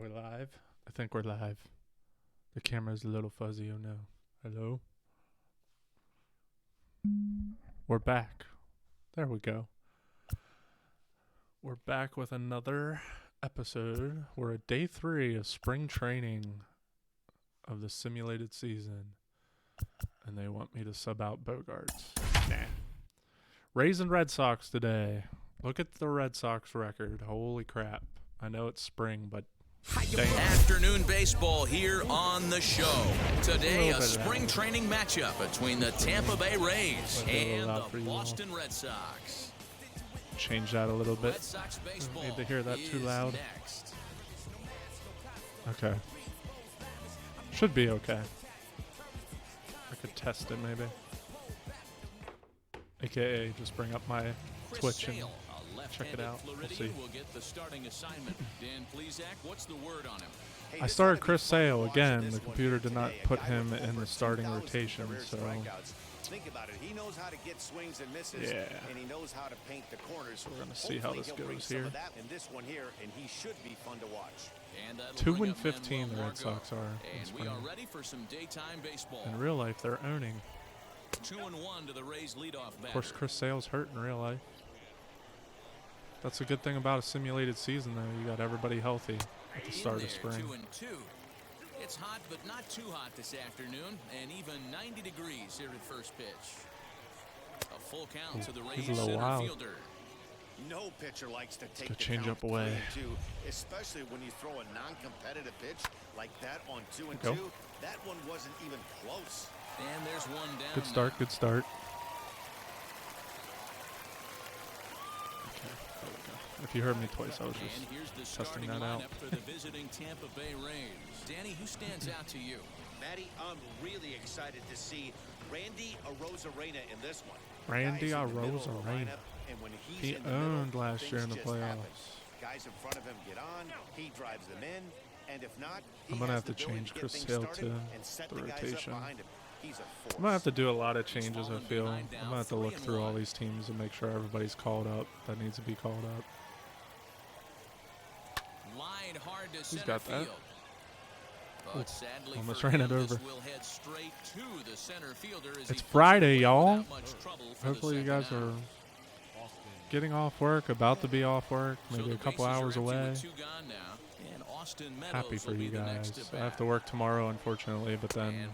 Are we live? I think we're live. The camera's a little fuzzy, oh no. Hello? We're back. There we go. We're back with another episode. We're at day 3 of spring training of the simulated season. And they want me to sub out Bogarts. Nah. Rays and Red Sox today. Look at the Red Sox record. Holy crap. I know it's spring, but damn. Afternoon baseball here on the show. Today, a spring training matchup between the Tampa Bay Rays and the Boston Red Sox. Change that a little bit. Don't need to hear that too loud. Okay. Should be okay. I could test it maybe. AKA just bring up my Twitch and check it out. We'll see. I started Chris Sale again. The computer did not put him in the starting rotation, so think about it. He knows how to get swings and misses, and he knows how to paint the corners. We're gonna see how this goes here. In this one here, and he should be fun to watch. 2-15 the Red Sox are. And we are ready for some daytime baseball. In real life, they're owning. 2-1 to the Rays leadoff batter. Of course, Chris Sale's hurt in real life. That's a good thing about a simulated season, though. You got everybody healthy at the start of spring. 2-2. It's hot, but not too hot this afternoon, and even 90 degrees here at first pitch. A full count to the Rays center fielder. No pitcher likes to take the change up away, especially when you throw a non-competitive pitch like that on 2-2. That one wasn't even close. And there's one down. Good start, good start. Okay, there we go. If you heard me twice, I was just testing that out. For the visiting Tampa Bay Rays. Danny, who stands out to you? Matty, I'm really excited to see Randy Arozarena in this one. Randy Arozarena. He owned last year in the playoffs. Guys in front of him get on, he drives them in, and if not, I'm going to have to change Chris Sale to the rotation. I'm going to have to do a lot of changes, I feel. I'm going to have to look through all these teams and make sure everybody's called up that needs to be called up. Who's got that? Ooh, almost ran it over. It's Friday, y'all. Hopefully you guys are getting off work, about to be off work, maybe a couple hours away. Happy for you guys. I have to work tomorrow, unfortunately, but then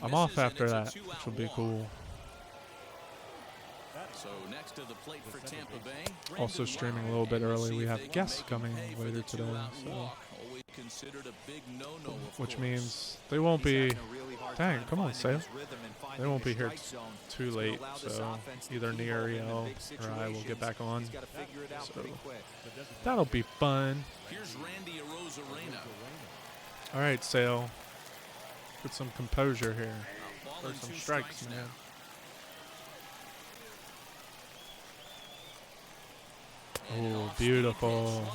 I'm off after that, which will be cool. So next to the plate for Tampa Bay. Also streaming a little bit early. We have guests coming later today, so which means they won't be. Dang, come on, Sale. They won't be here too late, so either Ariel or I will get back on. So that'll be fun. All right, Sale. Put some composure here. Or some strikes, man. Oh, beautiful.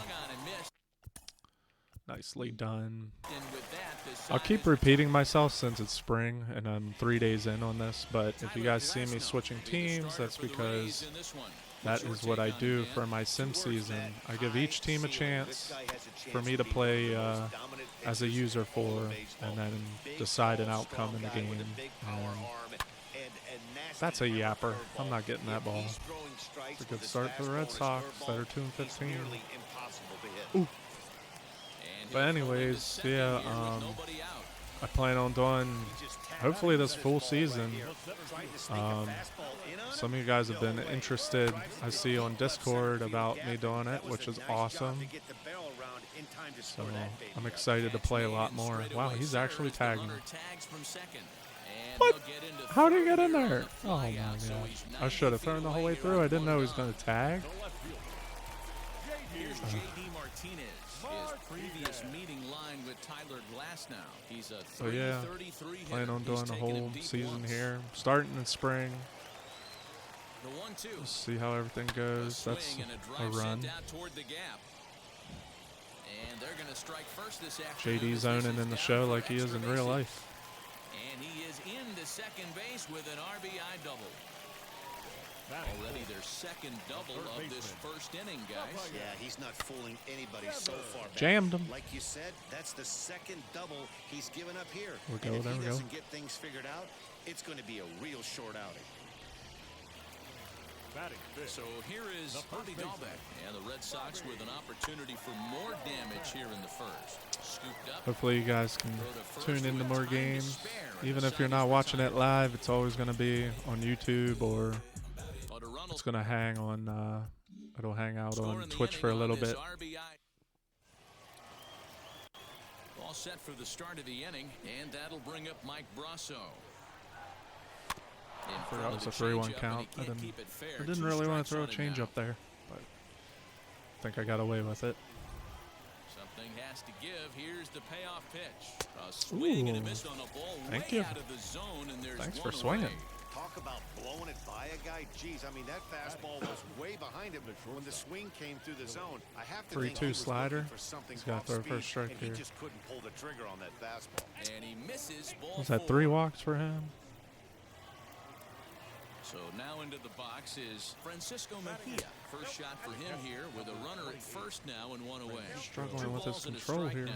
Nicely done. I'll keep repeating myself since it's spring and I'm 3 days in on this, but if you guys see me switching teams, that's because that is what I do for my sim season. I give each team a chance for me to play as a user for and then decide an outcome in the game. That's a yapper. I'm not getting that ball. It's a good start for the Red Sox that are 2-15. Ooh. But anyways, yeah, I plan on doing hopefully this full season. Some of you guys have been interested, I see on Discord, about me doing it, which is awesome. So I'm excited to play a lot more. Wow, he's actually tagging. What? How did he get in there? Oh my gosh. I should have thrown the whole way through. I didn't know he was going to tag. So yeah, plan on doing the whole season here. Starting in spring. We'll see how everything goes. That's a run. JD's owning in the show like he is in real life. And he is into second base with an RBI double. Already their second double of this first inning, guys. Yeah, he's not fooling anybody so far back. Jammed him. Like you said, that's the second double he's given up here. There we go, and if there he we go. doesn't get things figured out, it's going to be a real short outing. So here is Bobby Dahlbeck, and the Red Sox with an opportunity for more damage here in the first. Scooped up. Hopefully you guys can tune into more games. Even if you're not watching it live, it's always going to be on YouTube, or it's going to hang on, it'll hang out on Twitch for a little bit. All set for the start of the inning, and that'll bring up Mike Brasso. That was a 3-1 count. I didn't really want to throw a change up there, but I think I got away with it. Something has to give. Here's the payoff pitch. A swing and a miss on a ball way out of the zone, and there's Thanks one for swinging. away. Talk about blowing it by a guy. Jeez, I mean, that fastball was way behind him when the swing came through the zone. I have to think he 3-2 was slider. looking for something He's got to throw off first speed, strike and here. he just couldn't pull the trigger on that fastball. And he misses ball Was that 4. 3 walks for him? So now into the box is Francisco Mejia. First shot for him here with a runner at first now and one away. Struggling with his control here.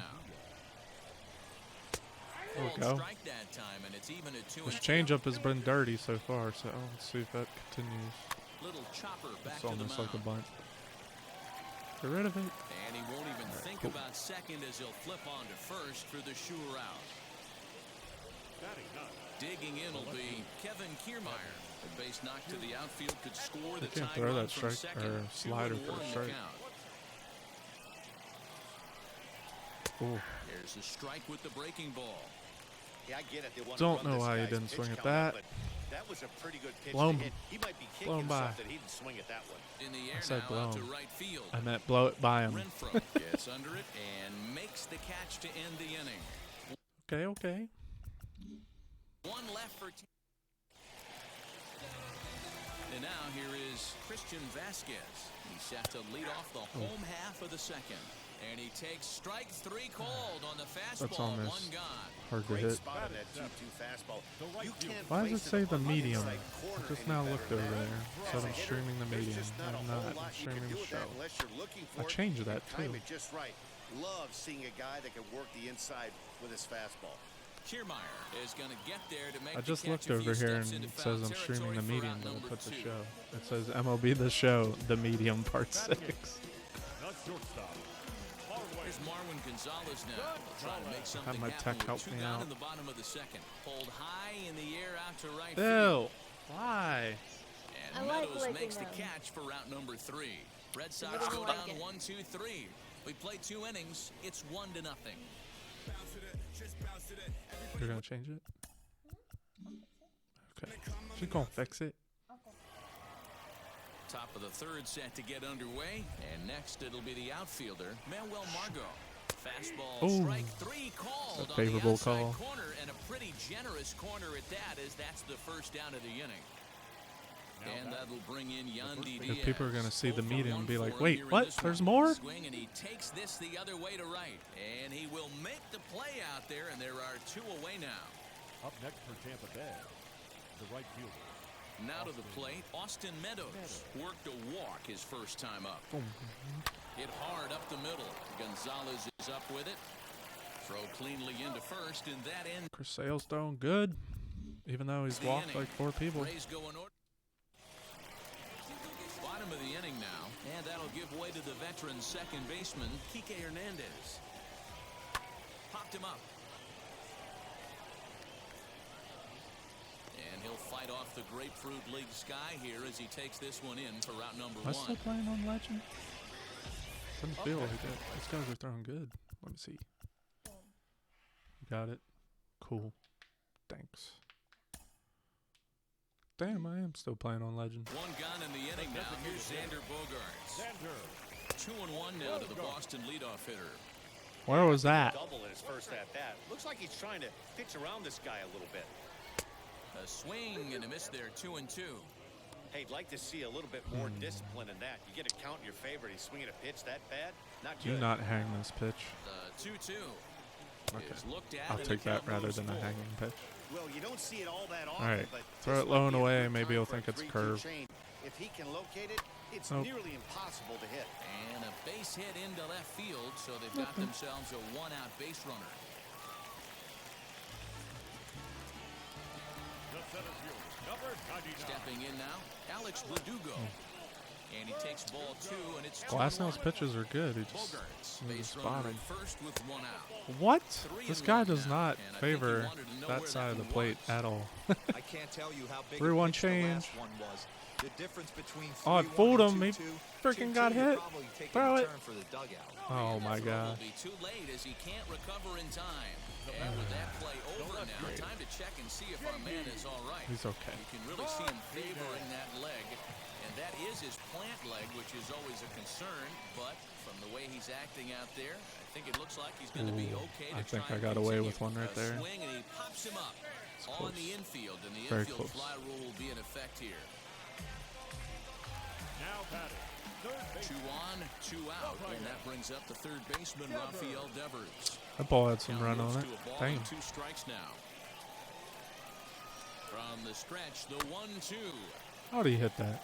There we go. Strike that time, and it's even at 2-2. This changeup has been dirty so far, so let's see if that continues. Little chopper back It's to the almost mound. like a bunt. Get rid of it. And he won't even think about second as he'll flip on to first for the sure out. Digging in will be Kevin Kiermaier. The base knock to the outfield could score the can't tying throw run that from strike second. or slider 2-1 for a the strike. count. Ooh. Here's the strike with the breaking ball. Yeah, I get it. They want to Don't run know this why he guy's didn't pitch swing at count that. up, but that was a pretty good pitch Blow to him. hit. He might be Blow kicking him by. himself that he didn't swing at that one. In the air I said now blow out to him. right field. I meant blow it by him. Renfroe gets under it and makes the catch to end the inning. Okay, okay. One left for and now here is Christian Vasquez. He's set to lead off the home half of the second. And he takes strike 3 called on the fastball. That's almost one gone. hard to Great hit. spot on that 2-2 fastball. You can't Why does place it say the on medium? inside I corner just any now better looked than over that. there. As Said a I'm hitter, streaming the there's medium. just not a I'm whole not. lot I'm you can streaming do the with that show. unless you're looking for I it changed that and time too. it just right. Love seeing a guy that can work the inside with his fastball. Kiermaier is going to get there to make I just the catch looked over a few here and steps into it foul says I'm streaming the territory for medium, out but I number put the 2. show. It says MLB the show, the medium part 6. Here's Marwin Gonzalez now. Trying to make something my happen tech with help 2 me down out. in the bottom of the second. Pulled high in the air out to right Ew. field. Why? And I like Meadows licking makes the them. catch for route number 3. Red Sox don't go like down it. 1-2-3. We played 2 innings. It's 1-0. You're gonna change it? Okay. She's gonna fix it. Top of the third set to get underway. And next it'll be the outfielder, Manuel Margot. Fastball Ooh. strike 3 called That's a on favorable the outside call. corner, and a pretty generous corner at that, as that's the first down of the inning. And that'll bring in Yandy Diaz. If people are gonna see the 0 for medium 1 and be like, for him wait, here in what? this There's one. more? Swing, and he takes this the other way to right. And he will make the play out there, and there are 2 away now. Up next for Tampa Bay, the right fielder. Now to the plate, Austin Meadows worked a walk his first time up. Hit hard up the middle. Gonzalez is up with it. Throw cleanly into first, and that ends. Chris Sale's throwing good, even though he's the walked inning. like 4 people. Rays go in order. Bottom of the inning now, and that'll give way to the veteran second baseman, Kike Hernandez. Popped him up. And he'll fight off the Grapefruit League sky here as he takes this one in for route number Am I 1. still playing on Legend? Doesn't feel like it. These guys are throwing good. Let me see. Got it. Cool. Thanks. Damn, I am still playing on Legend. 1 gone in the inning now. Here's Xander Bogaerts. 2-1 now to the Boston leadoff hitter. Where was that? Double in his first at bat. Looks like he's trying to pitch around this guy a little bit. A swing and a miss there, 2-2. Hey, I'd like to see a little bit more discipline in that. You get a count in your favor. He's swinging a pitch that bad. Not Do good. not hang this pitch. The 2-2 Okay. is looked at. I'll and take the that count rather moves than a forward. hanging pitch. Well, you don't see it all that often. Alright, But throw this it might low and be a away. good Maybe time he'll for a think it's 3-2 curve. chain. If he can locate it, it's Nope. nearly impossible to hit. And a base hit into left field, so they've got themselves a one-out base runner. The center fielder, number 99. Stepping in now, Alex Verdugo. And he takes ball 2, and it's 2-1. Glasnow's pitches are good. He just Bogarts, needs a base spot runner him. at first with 1 out. What? 3 This and guy 1 does now, not and I think favor he wanted to know that where side of the one plate was. at all. I can't tell you how big 3-1 a pitch the change. last one was. The difference between Oh, it 3-1 fooled and him. He 2-2, freaking 2-2, got you're hit. probably taking Throw a it. turn for the dugout. Oh my Throw god. will be too late as he can't recover in time. And with that play over now, time to check and see if our man is all right. He's okay. You can really see him favoring that leg, and that is his plant leg, which is always a concern. But from the way he's acting out there, I think it looks like he's going to be Ooh, okay. I To think try I and got away continue. with one right A there. Swing and he pops him up on close. the infield, and the Very infield close. fly rule will be in effect here. Now batting, third base. 2 on, 2 out, and that brings up the third baseman, Rafael Devers. That ball had some Count run moves on it. to a ball Dang. and 2 strikes now. From the stretch, the 1-2. How did he hit that?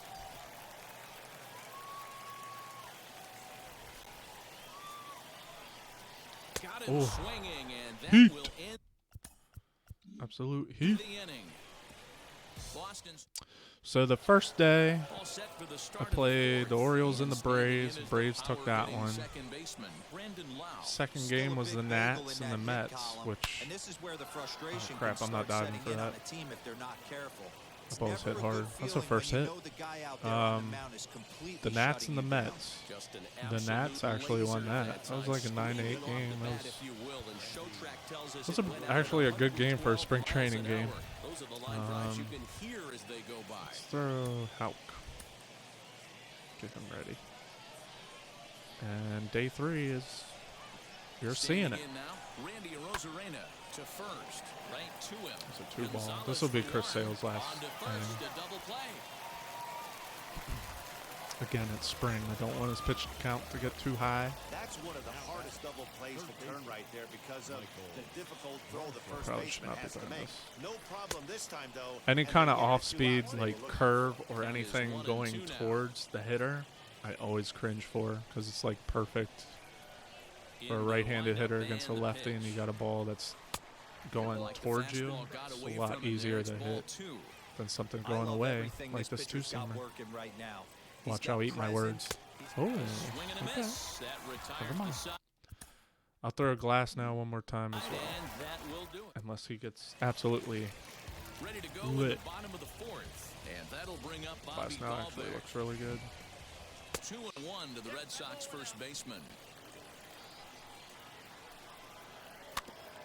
Got him Ooh. swinging, and that Heat. will end Absolute heat. the inning. Boston's So the first day, all set for the I start played of the the Orioles and the standing in Braves. is the Braves took that power-hitting one. second baseman, Brendan Lau. Second Still game a was the big hurdle Nats in and the that hit Mets, column, which and this is where the frustration crap, can I'm not start diving setting for in on that. a team if they're not careful. that ball was hit Never a good hard. That's the feeling first when hit. you know the guy out there on the mound is completely The Nats and the shutting you down. Mets. Just an The Nats absolute actually won laser that. That was like a time. 9-8 Squeezing it off game. the That bat, was if you will, and Showtrack tells us That's it went out actually a at good game for a spring 112 training miles an game. hour. Those are the line drives you can hear as they go by. Let's throw Hauk. Get him ready. And day 3 is, you're seeing it. Standing in now, Randy Arozarena to first, right to him. It's a 2 ball. Gonzalez This will be for Chris one. Sale's last On to inning. first, a double play. Again, it's spring. I don't want his pitch count to get too high. That's one of the hardest double plays to turn right there because of the difficult throw the first Probably should baseman not be has to doing make. this. No problem this time, though. Any and kind the of hitter off too speed, hot. like Take a look. curve or Count is anything 1 and going 2 now. towards the hitter, I always cringe for because it's like perfect for a In the right-handed lineup hitter against a and the lefty, and you pitch. got a ball that's going Like the towards you. fastball got It's away a lot from him easier there. It's to ball hit 2. than something I going love away everything like this pitcher's got two-seamer. working right now. He's Watch got how I eat my words. presence. He's Oh, got Swing and a okay. miss. That retires Never the mind. side, I'll throw a glass now one more time as well, and that will do it. unless he gets absolutely Ready to go in the lit. bottom of the 4th, and that'll bring up Bobby glass now. Actually, Dahlberg. looks really good. 2-1 to the Red Sox first baseman.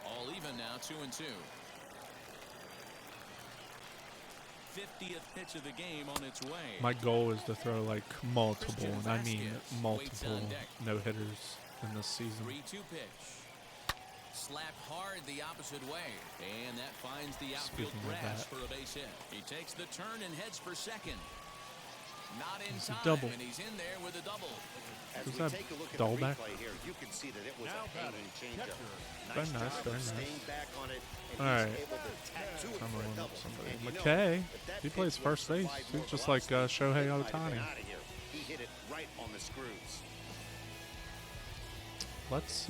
All even now, 2-2. 50th pitch of the game on its way. My goal is to throw like multiple, Christian and I mean Vasquez waits multiple on deck. no-hitters in this season. 3-2 pitch. Slapped hard the opposite way, and that finds the outfield Speaking of grass that. for a base hit. He takes the turn and heads for second. Not in It's a time, double. and he's in there with a double. As Who's we that take a look at dull the back? replay here, you can see that it was Now a hanging batting, changeup. catcher. Very nice, job very of nice. staying back on it, and All he's right. able to tattoo it I'm for a rolling up double. somebody. And you know, McKay, if that he pitch plays would first base. provide He's more just like velocity, Shohei he might have Ohtani. been outta here. He hit it right on the screws. Let's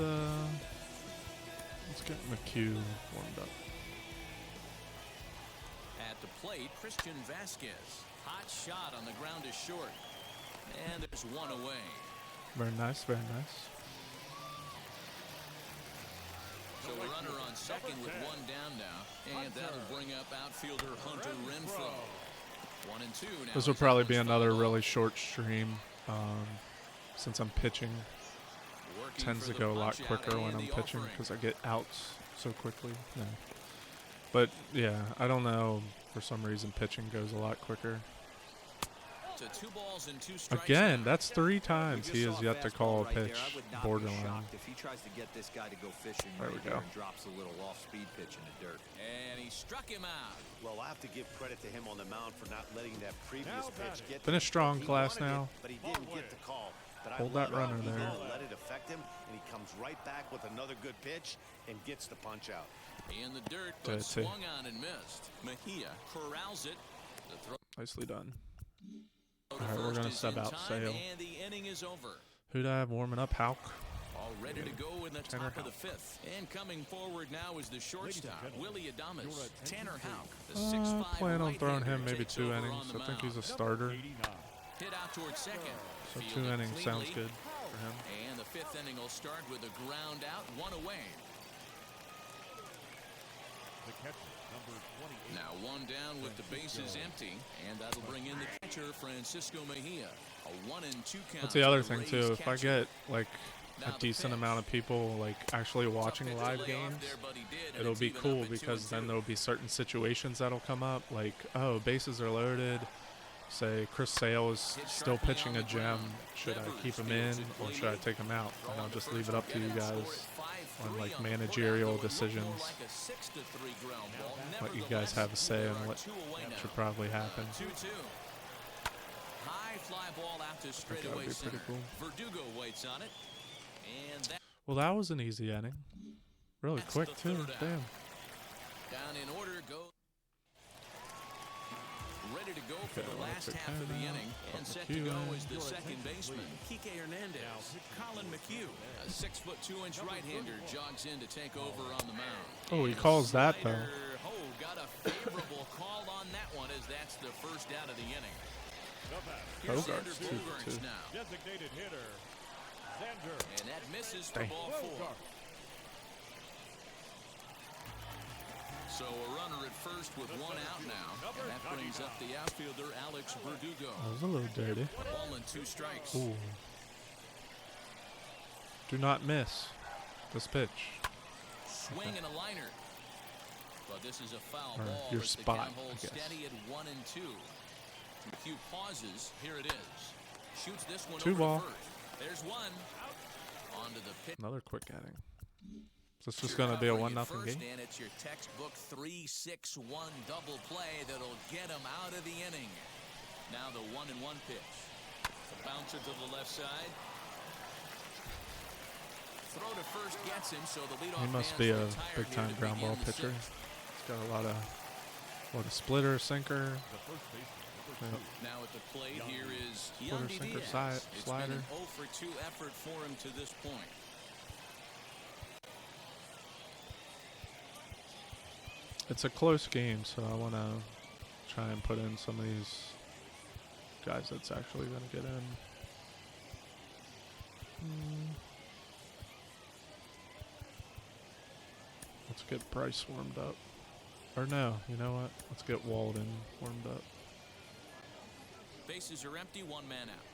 get McHugh warmed up. At the plate, Christian Vasquez. Hot shot on the ground is short. And there's one away. Very nice, very nice. So a runner on second with one down now. And that'll bring up outfielder Hunter Renfroe. 1 and 2 now. This will as probably Owens be another follow. really short stream, since I'm pitching. Working Tends for to the go a lot punch out quicker when and I'm the pitching offering. because I get outs so quickly. No. But yeah, I don't know. For some reason, pitching goes a lot quicker. To 2 balls and 2 strikes Again, now. that's 3 We times just he saw has yet to fastball call a right there. pitch I would not be borderline. shocked if he tries to get this guy to go fishing There right we here go. and drops a little off-speed pitch in the dirt. And he struck him out. Well, I have to give credit to him on the mound for not letting that previous Now pitch batting. get to Finish him. strong, He Glass, wanted it, now. but he didn't get the call. But I Hold love that runner how he there. didn't let it affect him, and he comes right back with another good pitch and gets the punch out. In the dirt, To- but to- swung on and missed. Mejia corrals it. The throw Nicely done. Alright, we're gonna sub out Sale. And the inning is over. Who'd I have warming up? Hauk. All ready to go in the Tanner top of the Houck. fifth. And coming forward now is the shortstop, Willie Adames. Tanner Houck, the I 6'5" plan on throwing him right-hander, maybe takes 2 over innings. on the I think mound. he's a starter. 89. Hit out towards second. So 2 Fielded innings sounds cleanly. good for him. And the fifth inning will start with a ground out, 1 away. The catcher, number 28. Now 1 down with the bases empty, and that'll bring in the catcher, Francisco Mejia. A 1-2 count. That's the other to the thing too. Rays If I catcher. get like Now a the decent pitch. amount of people like actually watching Tough pitch live to lay off games, there, but he did, and it'll it's be even up cool at because then 2-2. there'll be certain situations that'll come up, like, oh, bases are loaded. Say Chris Sale is Hit still sharply pitching on a the gem. ground. Should I Devers keep him fields in it or should I cleanly. take him out? And I'll Throwing just to leave it first, up to you get it. guys Score at 5-3 on like on the put out, managerial though it looked more decisions. like a 6-3 ground ball. Let you guys have a say Nevertheless, on we what are 2 away now. should probably happen. 2-2. High fly ball out to that would straightaway be pretty center. cool. Verdugo waits on it. And that Well, that was an easy inning. Really That's quick the too. third out. Damn. down in order go. Ready to go for Okay, the well, last that's a half of the timeout. inning. And Put set to McHugh go in. is the second baseman, Kike Hernandez. Colin McHugh, a 6'2" right-hander, jogs in to take over on the mound. Oh, he And a calls that, though. slider. Oh, got a favorable call on that one as that's the first out of the inning. The batter, Here's Bogarts, Xander Bogaerts 2-2. now. designated hitter, Xander And that misses for Dang. ball 4. Bogaerts. So a runner at first with 1 out now. And that brings up the outfielder, Alex Verdugo. That was a little dirty. Ball and 2 strikes. Ooh. Do not miss this pitch. Swing and a liner. But this is a foul Or ball your as the spot, count I holds guess. steady at 1-2. McHugh pauses. Here it is. Shoots this one 2 over ball. to first. There's one. Onto the pitch. Another quick inning. So it's just going to be a 1-0 first, game. And it's your textbook 3-6-1 double play that'll get him out of the inning. Now the 1-1 pitch. The bouncer to the left side. Throw to first gets him, so the leadoff He must man's be a retired here big-time to ground ball begin the pitcher. 6th. He's got a lot of splitter, sinker. The first baseman, number 2. Now at the plate here is Splitter, Yandy sinker, Diaz. It's slider. been an 0 for 2 effort for him to this point. It's a close game, so I want to try and put in some of these guys that's actually going to get in. Let's get Bryce warmed up. Or no, you know what? Let's get Walden warmed up. Bases are empty, 1 man out.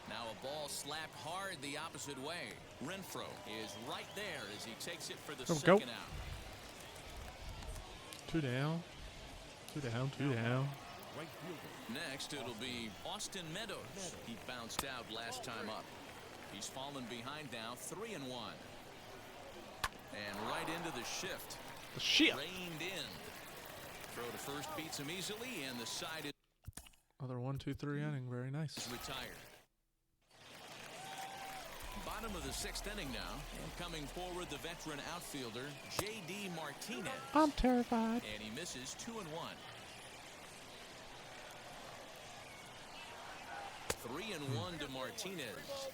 Now a ball slapped hard the opposite way. Renfroe is right there as he takes it for the There we go. second out. 2 down. 2 down, 2 down. Right fielder, Next, it'll be Austin Meadows. He bounced out last time up. He's fallen behind now, 3-1. And right into the shift. The shit. Reined in. Throw to first beats him easily, and the side is Other 1-2-3 inning. Very nice. retired. Bottom of the 6th inning now, and coming forward the veteran outfielder J.D. Martinez. I'm terrified. And he misses 2-1. 3-1 to Martinez.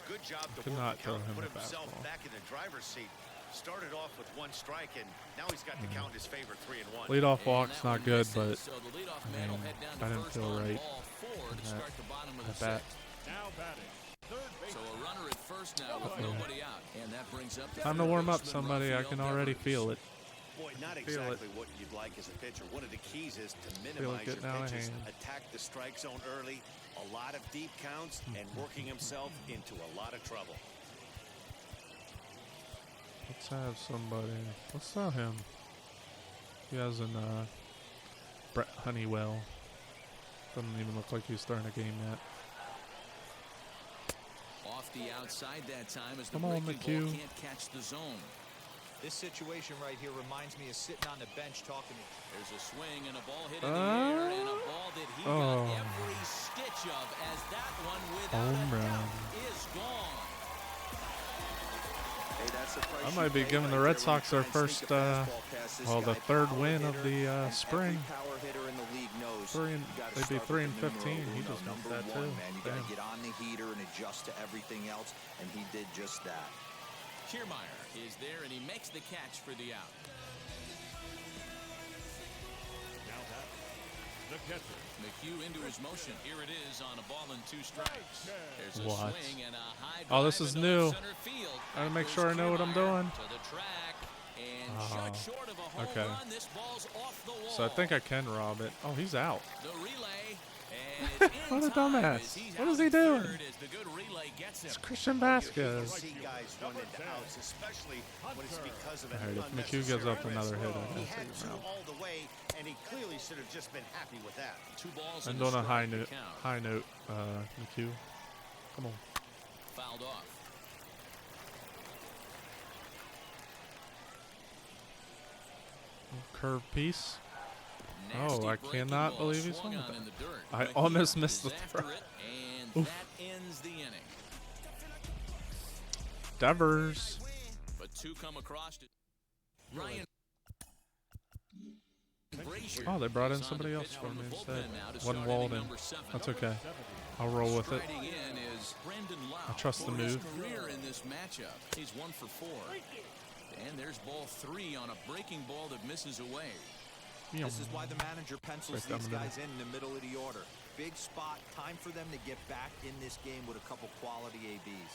Good job to Could work not the throw count, him put a himself fastball. back in the driver's seat. Started off with 1 strike, and now he's got the count in his favor, 3-1. Leadoff And walk's that not one good, misses, but so the leadoff I man will mean, head down to I didn't first feel on right ball 4 to in start the bottom of the at bat. 6th. now batting, third So baseman. a runner at first now with nobody out, and that brings up the Time to third warm up, baseman, somebody. I can Rafael already Devers. feel it. Boy, not Feel it. exactly what you'd like as a pitcher. One of the keys is to Feel it minimize your getting out of pitches, hand. attack the strike zone early, a lot of deep counts, and working himself into a lot of trouble. Let's have somebody. Let's throw him. He has an Brett Honeywell. Doesn't even look like he's starting a game yet. Off the outside that time as the Come on, breaking ball McHugh. can't catch the zone. This situation right here reminds me of sitting on the bench talking to There's a swing and a ball hit in the air, and a ball that he Oh. got every stitch of as that one without Home a run. doubt is gone. I might be giving the Red Sox their first, well, the third win of the spring. They'd be 3 and 15. He just missed that too. You got to get on the heater and adjust to everything else, and he did just that. Kiermaier is there, and he makes the catch for the out. Now that the catcher. McHugh into his motion. Here it is on a ball and 2 strikes. There's a What? swing and a high Oh, this drive is into new. left center field. I gotta make Goes sure I know what I'm Kiermaier doing. to the track, and shut short of a home Okay. run. This ball's off the wall. So I think I can rob it. Oh, he's out. The relay, and it's in What a time dumbass. as he's What out is he in doing? third as the good relay gets him. It's Christian You Vasquez. see guys run into outs, especially when it's because of an Alright, if McHugh gives up another hit, I He gotta had take him 2 out. all the way, and he clearly should have just been happy with that. 2 balls And and on a high strike note, to count. McHugh. Come on. Fouled off. Curve piece. Nasty Oh, I breaking cannot ball believe he swung swung on that. in the dirt. I McHugh almost missed the is after throw. it, and Oof. that ends the inning. Devers. But 2 come across to Ryan. Brazier Oh, they brought in is on somebody to else pitch for from me the instead. bullpen now to Wasn't start inning Walden. number 7. That's okay. I'll roll with it. Striding in is Brendan Lau. I trust the For his move. career in this matchup, he's 1 for 4. And there's ball 3 on a breaking ball that misses away. This is why the manager pencils Right down these the middle. guys in the middle of the order. Big spot, time for them to get back in this game with a couple quality ABs.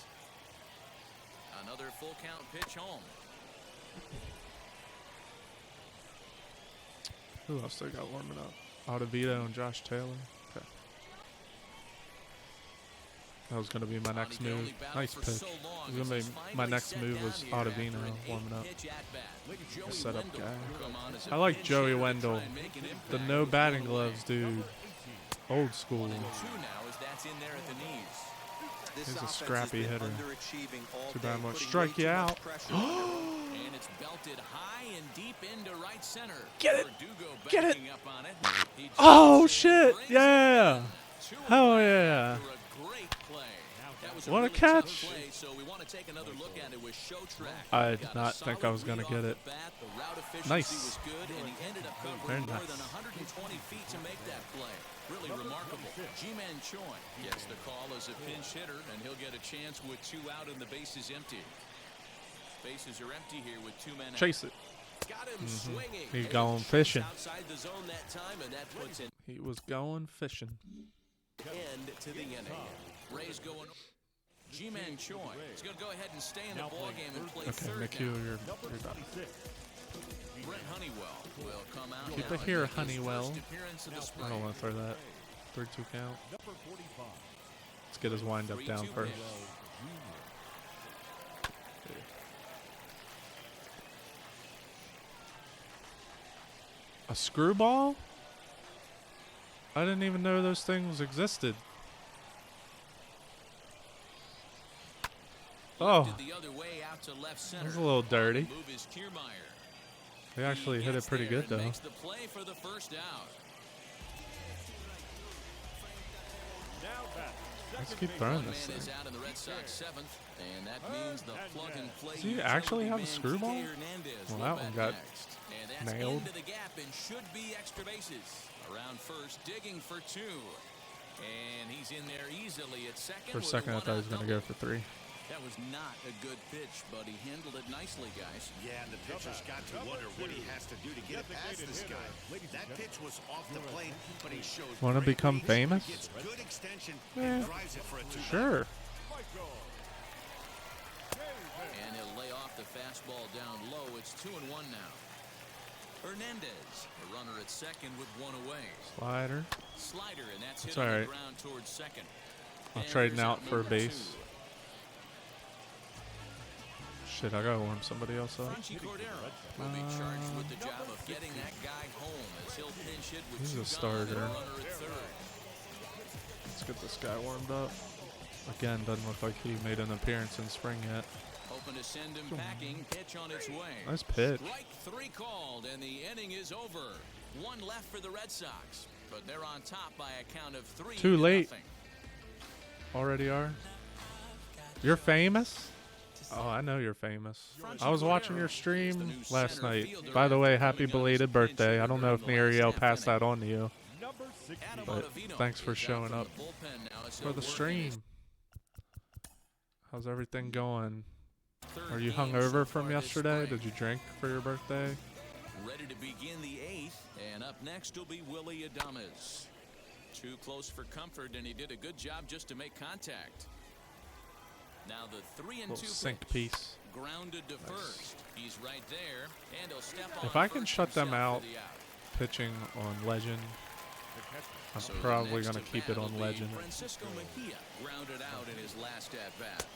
Another full count pitch home. Who else they got warming up? Ottavito and Josh Taylor. Okay. That was going to be my next move. Nice pick. It was gonna be, my next move was Ottavino warming up. A setup guy. I like Joey Wendell. The no batting gloves, dude. Old school. He's a scrappy hitter. Too bad I won't strike you out. And it's belted high and deep into right center. Get it! Verdugo Get it! backing up on it. He Oh, jumps in and shit! brings it Yeah! in. 2 Hell away yeah! after a great play. That was What a really tough catch. play, so we want to take another look at it with show track. I Got did a not think I solid was going to read get off it. the bat. The route efficiency Nice. was good, and he ended up Very covering more nice. than 120 feet to make that play. Really remarkable. Ji-Man Choi gets the call as a pinch hitter, and he'll get a chance with 2 out and the bases empty. Bases are empty here with 2 men out. Chase it. Got him swinging. He's And going shoots fishing. outside the zone that time, and that puts an He was going fishing. end to the inning. Rays going. Ji-Man Choi is going to go ahead and stay in the ballgame and play Okay, third McHugh, now. you're done. Brent Honeywell will come out. Keep now it and here, make his Honeywell. first appearance of the I spring. don't want to throw that. 3-2 count. Number 45. Let's get his windup down 3-2 first. pitch. A screwball? I didn't even know those things existed. Oh, Lifted the other way out to left center. that's a little dirty. The move is Kiermaier. They actually He hit it gets pretty there good and though. Makes the play for the first out. Now back. Let's keep throwing One this man is thing. out in the Red Sox 7th, and that means the plug-and-play. Does he utility actually have a man, screwball? Kike Hernandez, Well, will that one bat got next. And that's nailed. into the gap and should be extra bases. Around first, digging for 2. And he's in there easily at second. For a with second, I thought he was one-out going to go double. for 3. That was not a good pitch, but he handled it nicely, guys. Yeah, and the pitcher's got to wonder what he has to do to get it past this guy. That pitch was off the plate, but he shows Want to great become reach, famous? gets good extension, Yeah. and drives it for a 2. Sure. And he'll lay off the fastball down low. It's 2-1 now. Hernandez, the runner at second with 1 away. Slider. Slider, and that's It's hit on all the right. ground towards second. I'll And trade there's out for a number base. 2. Shit, I gotta warm somebody else up. Franchy Cordero will be charged with the job of getting that guy home as he'll pinch hit with He's 2 a gone starter. and a runner at third. Let's get this guy warmed up. Again, doesn't look like he made an appearance in spring yet. Hoping to send him packing. Pitch on its way. Nice pitch. Strike 3 called, and the inning is over. 1 left for the Red Sox, but they're on top by a count of 3. Too late. Nothing. Already are. You're famous? Oh, I know you're famous. I was watching your stream last night. By the way, happy belated birthday. I don't know if Neriel passed that on to you, Number 60. but thanks for showing up for the stream. How's everything going? Are you hungover from yesterday? Did you drink for your birthday? Ready to begin the 8th, and up next will be Willie Adames. Too close for comfort, and he did a good job just to make contact. Now the 3-2 Little sink piece. grounded to first. He's right there, and he'll step on If I can first shut them himself out for the out. pitching on Legend, I'm So probably next going to at keep bat it on will be Legend. Francisco Mejia grounded out in his last at bat.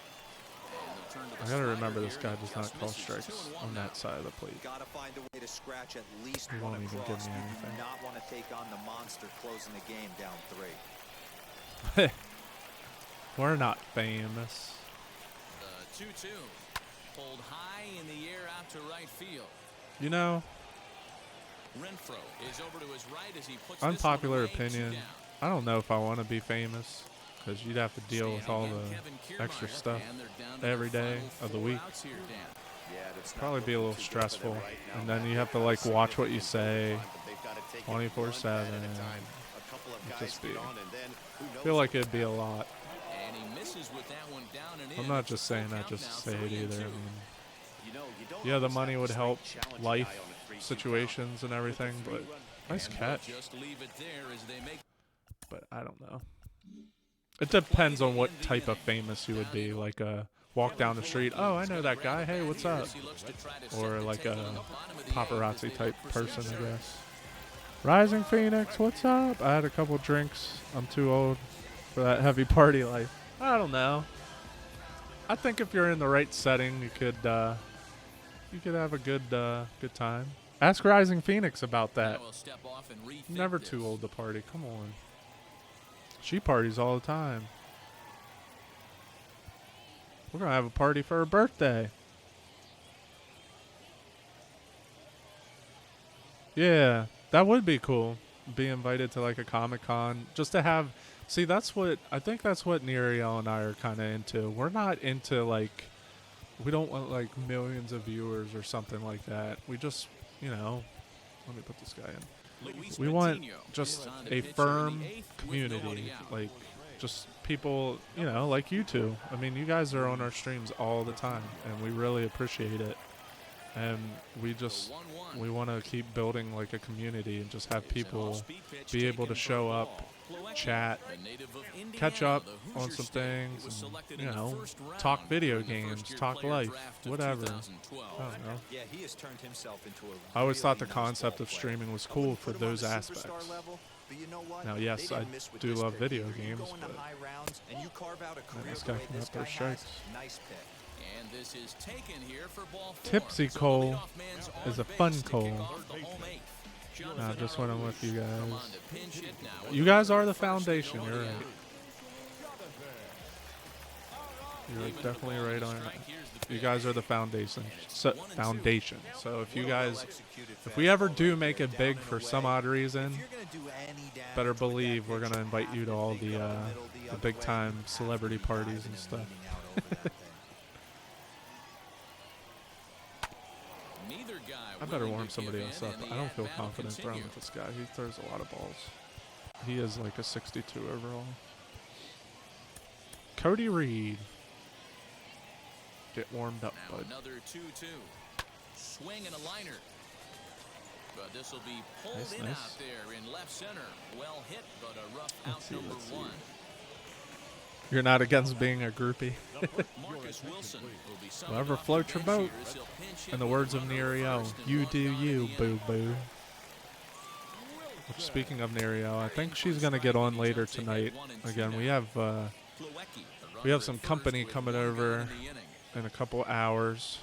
I gotta remember this guy does not call strikes on that side of the plate. Gotta find a way to scratch at least He one won't even give across. me You anything. do not want to take on the monster closing the game down 3. We're not famous. The 2-2 pulled high in the air out to right field. You know, Renfro is over to his right as he puts unpopular this one away, opinion, 2 down. I don't know if I want to be famous, because you'd have to deal with all the extra stuff every day of the week. Probably be a little stressful, and then you have to like watch what you say 24/7. Just be, I feel like it'd be a lot. And he misses with that one down and I'm in. not It's just a full saying that count just to now, say it 3-2. either. I mean, yeah, the money would help life situations and everything, but nice catch. Just leave it there as they make But I don't know. It depends on what type of famous you would be. Like a walk down the street, oh, I know that guy, hey, what's up? Or like a paparazzi type person, I guess. Rising Phoenix, what's up? I had a couple drinks. I'm too old for that heavy party life. I don't know. I think if you're in the right setting, you could have a good time. Ask Rising Phoenix about that. Never too old to party. Come on. She parties all the time. We're going to have a party for her birthday. Yeah, that would be cool. Be invited to like a Comic-Con. Just to have... See, I think that's what Neriel and I are kind of into. We're not into like... We don't want like millions of viewers or something like that. We just, let me put this guy in. We want just a firm community, like just people, like you two. I mean, you guys are on our streams all the time, and we really appreciate it. And we want to keep building like a community and just have people be able to show up, chat, catch up on some things, and, talk video games, talk life, whatever. I don't know. Yeah, he has turned himself into a I always thought the really nice concept ball of player. streaming was cool for Put him on those the aspects. superstar level, but you know what? Now, They yes, I didn't miss with do this love pick. video If you're games, going to but high rounds and you carve out a career this the guy way can this hit those guy strikes. has, nice pick. And this is taken here for ball 4. Tipsy So the Cole leadoff man's is on a fun base to Cole. kick off the home 8th. Nah, just when I'm with you Come on guys. to pinch hit now. You guys are the foundation, you're right. You're definitely right on it. You guys are the foundation. So if you guys, if we ever do make it big for some odd reason, better believe we're gonna invite you to all the big time celebrity parties and stuff. I better warm somebody else up. I don't feel confident throwing with this guy. He throws a lot of balls. He is like a 62 overall. Cody Reed. Get warmed up, Now bud. another 2-2. Swing and a liner. But this will be pulled Nice, in nice. out there in left center. Well hit, but a rough Let's out see, number let's see. 1. You're not against being a groupie. Marcus Wilson will be summoned Whoever off the floats your bench boat. here as he'll pinch hit In the with words a of runner at Neriel, first and you one do down in you, the inning. boo-boo. Speaking of Neriel, I think she's going to get on later tonight. Again, we have some company coming over in a couple hours,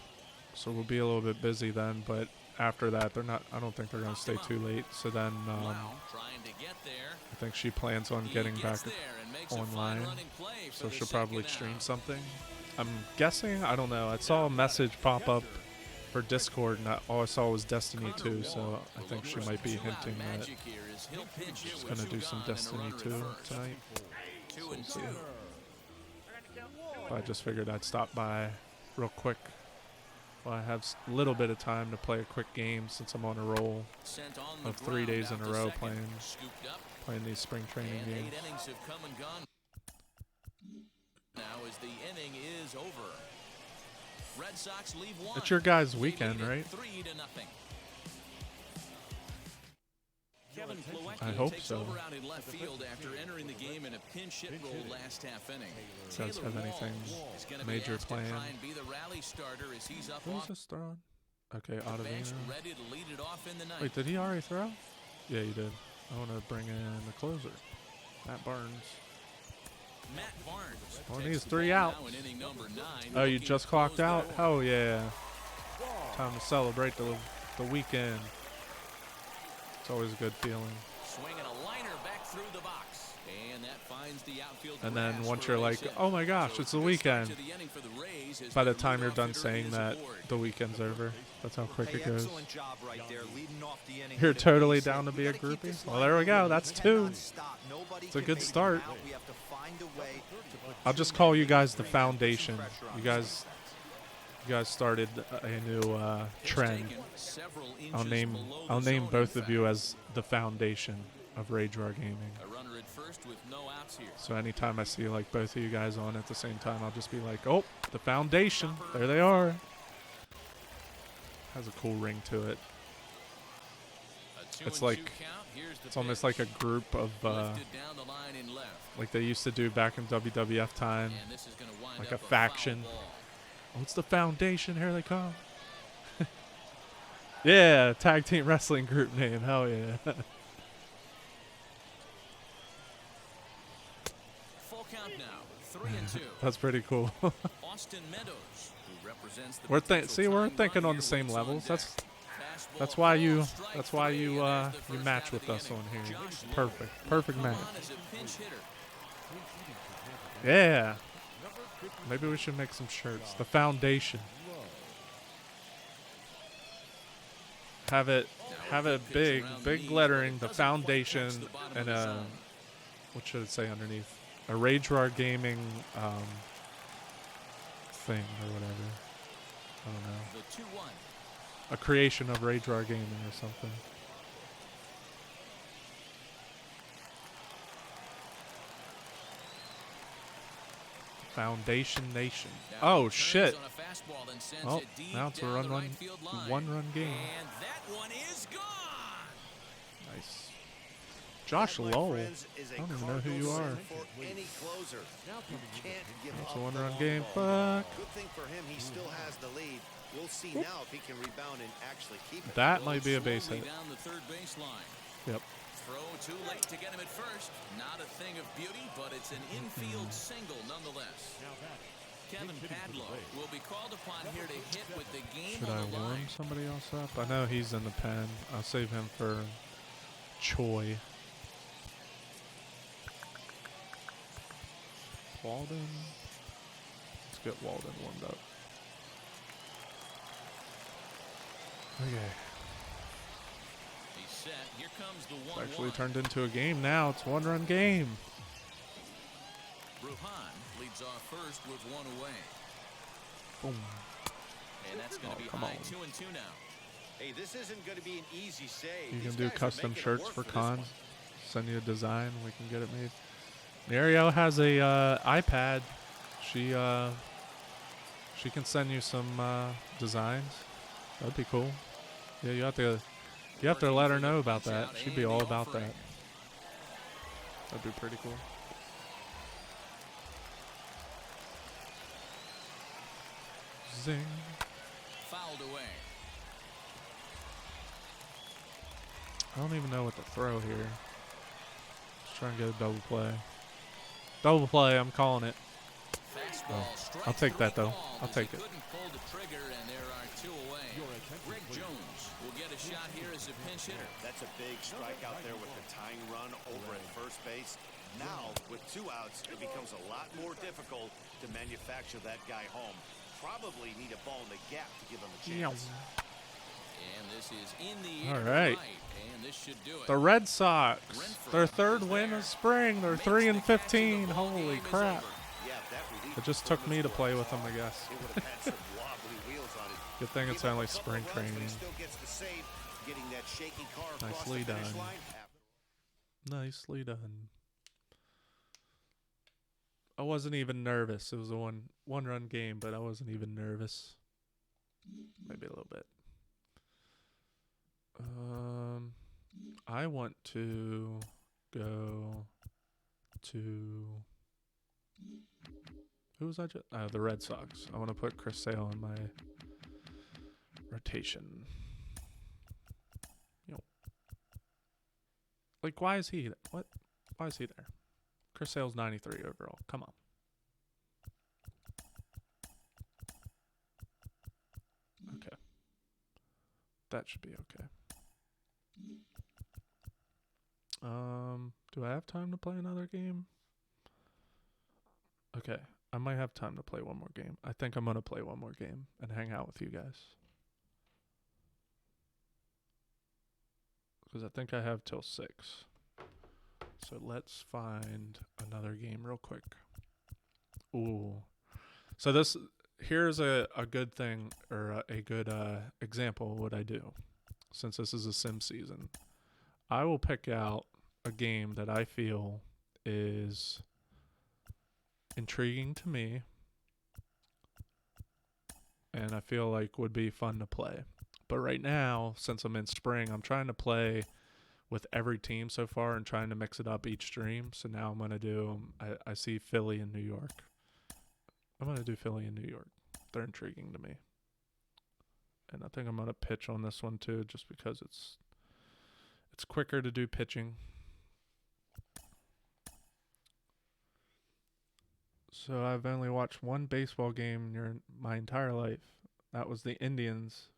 so we'll be a little bit busy then, but after that, I don't think they're going to stay too late. So then I think she plans on getting back online, so she'll probably stream something. I'm guessing, I don't know. I saw a message pop up for Discord, and all I saw was Destiny 2, so I think she might be hinting that she's going to do some Destiny 2 tonight. So we'll see. But I just figured I'd stop by, real quick. Well, I have a little bit of time to play a quick game since I'm on a roll Sent on the of 3 days in ground a out to row second. Scooped up, playing these spring training and games. 8 innings have come and gone. Now as the inning is over. Red Sox leave one. It's your guys' They weekend, lead it right? 3-0. Kevin I Plawecki hope takes so. over out in left field after entering the game in a pinch hit role last half inning. You guys have anything Is gonna be major asked to planned? try and be the rally starter as he's up Who's off this throwing? Okay, the bench, Ottavino. ready to lead it off in the ninth. Wait, did he already throw? Yeah, he did. I want to bring in the closer, Matt Barnes. Matt Barnes. Well, he takes needs the 3 ball outs. now in inning number 9, Oh, you looking just to clocked close out? the door. Oh, yeah. Time to celebrate the weekend. It's always a good feeling. Swinging a liner back through the box. And that finds the outfield And then grass once for you're a like, base hit. oh my gosh, So it's the a good start weekend. to the inning for the Rays as By the their time you're leadoff done hitter saying is that, aboard. the weekend's over. That's how quick Hey, it goes. excellent job right there, leading off the inning. You're with a totally base hit. down to We be a gotta keep groupie? this Well, line there we go. moving. That's We 2. cannot stop. Nobody It's a can good make them start. out. We have to find a way to put I'll 2 just men call you in guys the three men, put some foundation. pressure on You the guys started a new trend. Taken several I'll inches name below I'll the name zone, both in of you fact. as the foundation of Rage Roar Gaming. A runner at first with no outs here. So anytime I see like both of you guys on at the same time, I'll just be like, oh, the foundation. There they are. Has a cool ring to it. A It's 2-2 like count. Here's the it's almost pitch. like a group of Lifted down the line in left. like they used to do back in WWF time. And this is going to wind Like up a foul faction. ball. Oh, it's the foundation. Here they come. Yeah, tag team wrestling group name. Hell yeah. Full count now. 3-2. That's pretty cool. Austin Meadows, who represents the we're potential we're tying thinking run on the here, same waits on levels. deck. That's Fastball why you called, strike that's why 3, you and there's the you first match out of with the us inning. on here. Josh Perfect. Lowe Perfect will match. come on as a pinch hitter. Yeah. Maybe we should make some shirts. The foundation. Have it big lettering, the foundation, and what should it say underneath? A Rage Roar Gaming thing or whatever. I don't know. The 2-1. A creation of Rage Roar Gaming or something. Foundation Nation. Now Oh he turns shit. on a fastball, then sends Well, it deep now it's a down the run right field line. one-run game. And that one is gone. Nice. Josh That, my Lowell. friends, is a I don't even know who you cardinal are. sin for any closer. You can't give It's up a the one-run long game. ball. Fuck. Good thing for him, he still has the lead. We'll see now if he can rebound and actually keep it. That might be a base Slowly hit. down the third baseline. Yep. Throw too late to get him at first. Not a thing of beauty, but it's an infield single nonetheless. Kevin Padlow will be called upon here to hit with the game Should I on the warm line. somebody else up? I know he's in the pen. I'll save him for Choi. Walden. Let's get Walden warmed up. Okay. He's set. Here comes the It's 1-1. actually turned into a game now. It's a one-run game. Bruhan leads off first with one away. Boom. And that's going to Oh, be come high on. 2-2 now. Hey, this isn't going to be an easy save. You These can do guys are custom making it shirts work for this cons. one. Send you a design. We can get it made. Mario has a iPad. She can send you some designs. That'd be cool. Yeah, you have to let her know about that. She'd be all about that. That'd be pretty cool. Zing. Fouled away. I don't even know what to throw here. Just trying to get a double play. Double play, I'm calling it. Fastball, strike I'll take that, though. called I'll as take he it. couldn't pull the trigger, and there are two away. Greg Jones will get a shot here as a pinch hitter. That's a big strike out there with the tying run over at first base. Now, with 2 outs, it becomes a lot more difficult to manufacture that guy home. Probably need a ball in the gap to give him a chance. And this is in the All air right. and this should do it. The Red Sox, their third win of spring. They're 3-15. Holy crap. Yeah, that relief It just took me to play with him, I guess. It would have had some wobbly wheels on it. Good thing it's Gave up only a couple spring runs, but he training. still gets the save, getting that shaky car across Nicely the finish done. line. Nicely done. I wasn't even nervous. It was a one-run game, but I wasn't even nervous. Maybe a little bit. I want to go to... Who was I just... the Red Sox. I want to put Chris Sale in my rotation. Like, why is he... What? Why is he there? Chris Sale's 93 overall. Come on. Okay. That should be okay. Do I have time to play another game? Okay. I might have time to play one more game. I think I'm going to play one more game and hang out with you guys. Because I think I have till 6. So let's find another game real quick. Ooh. So here's a good thing, or a good example of what I do. Since this is a sim season, I will pick out a game that I feel is intriguing to me and I feel like would be fun to play. But right now, since I'm in spring, I'm trying to play with every team so far and trying to mix it up each stream. So now I'm going to do, I see Philly and New York. I'm going to do Philly and New York. They're intriguing to me. And I think I'm going to pitch on this one too, just because it's quicker to do pitching. So I've only watched one baseball game in my entire life. That was the Indians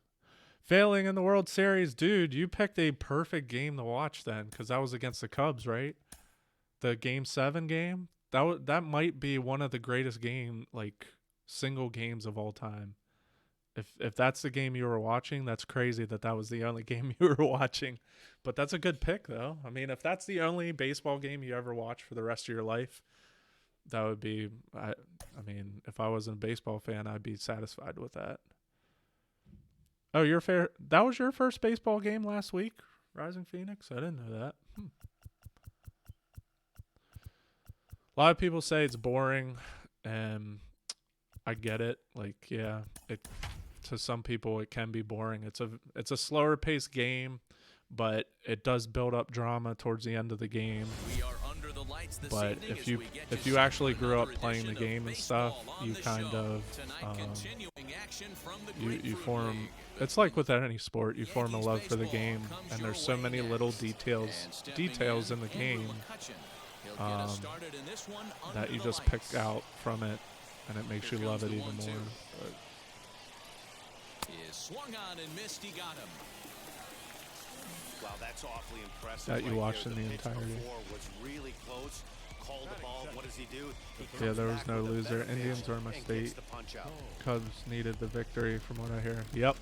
failing in the World Series. Dude, you picked a perfect game to watch then, because that was against the Cubs, right? The Game 7 game. That might be one of the greatest single games of all time. If that's the game you were watching, that's crazy that was the only game you were watching. But that's a good pick, though. I mean, if that's the only baseball game you ever watch for the rest of your life, that would be, I mean, if I wasn't a baseball fan, I'd be satisfied with that. Oh, that was your first baseball game last week, Rising Phoenix? I didn't know that. A lot of people say it's boring, and I get it. To some people it can be boring. It's a slower paced game, but it does build up drama towards the end of the game. We are under the lights this But evening if as you we get if you you set actually for grew up another playing the edition of game and stuff, Baseball on you the kind Show. of Tonight, continuing action from the you Grapefruit form. League. It's like with any sport, you form a Yankees love for the baseball game, comes and your there's so way many next. little And stepping details in the Andrew game McCutcheon. He'll get us started in this one that under you the just lights. pick out from it, and it makes Here you love comes it the even 1-2. more. But Is swung on and missed. He got him. Wow, that's awfully impressive. That you right watched there. in the pitch entirety. before was really close. Called the ball. What does he do? He Yeah, comes there was back no with a loser. better Indians pitch are my and state. gets the punch out. Cubs needed the victory, from what I hear. Yep,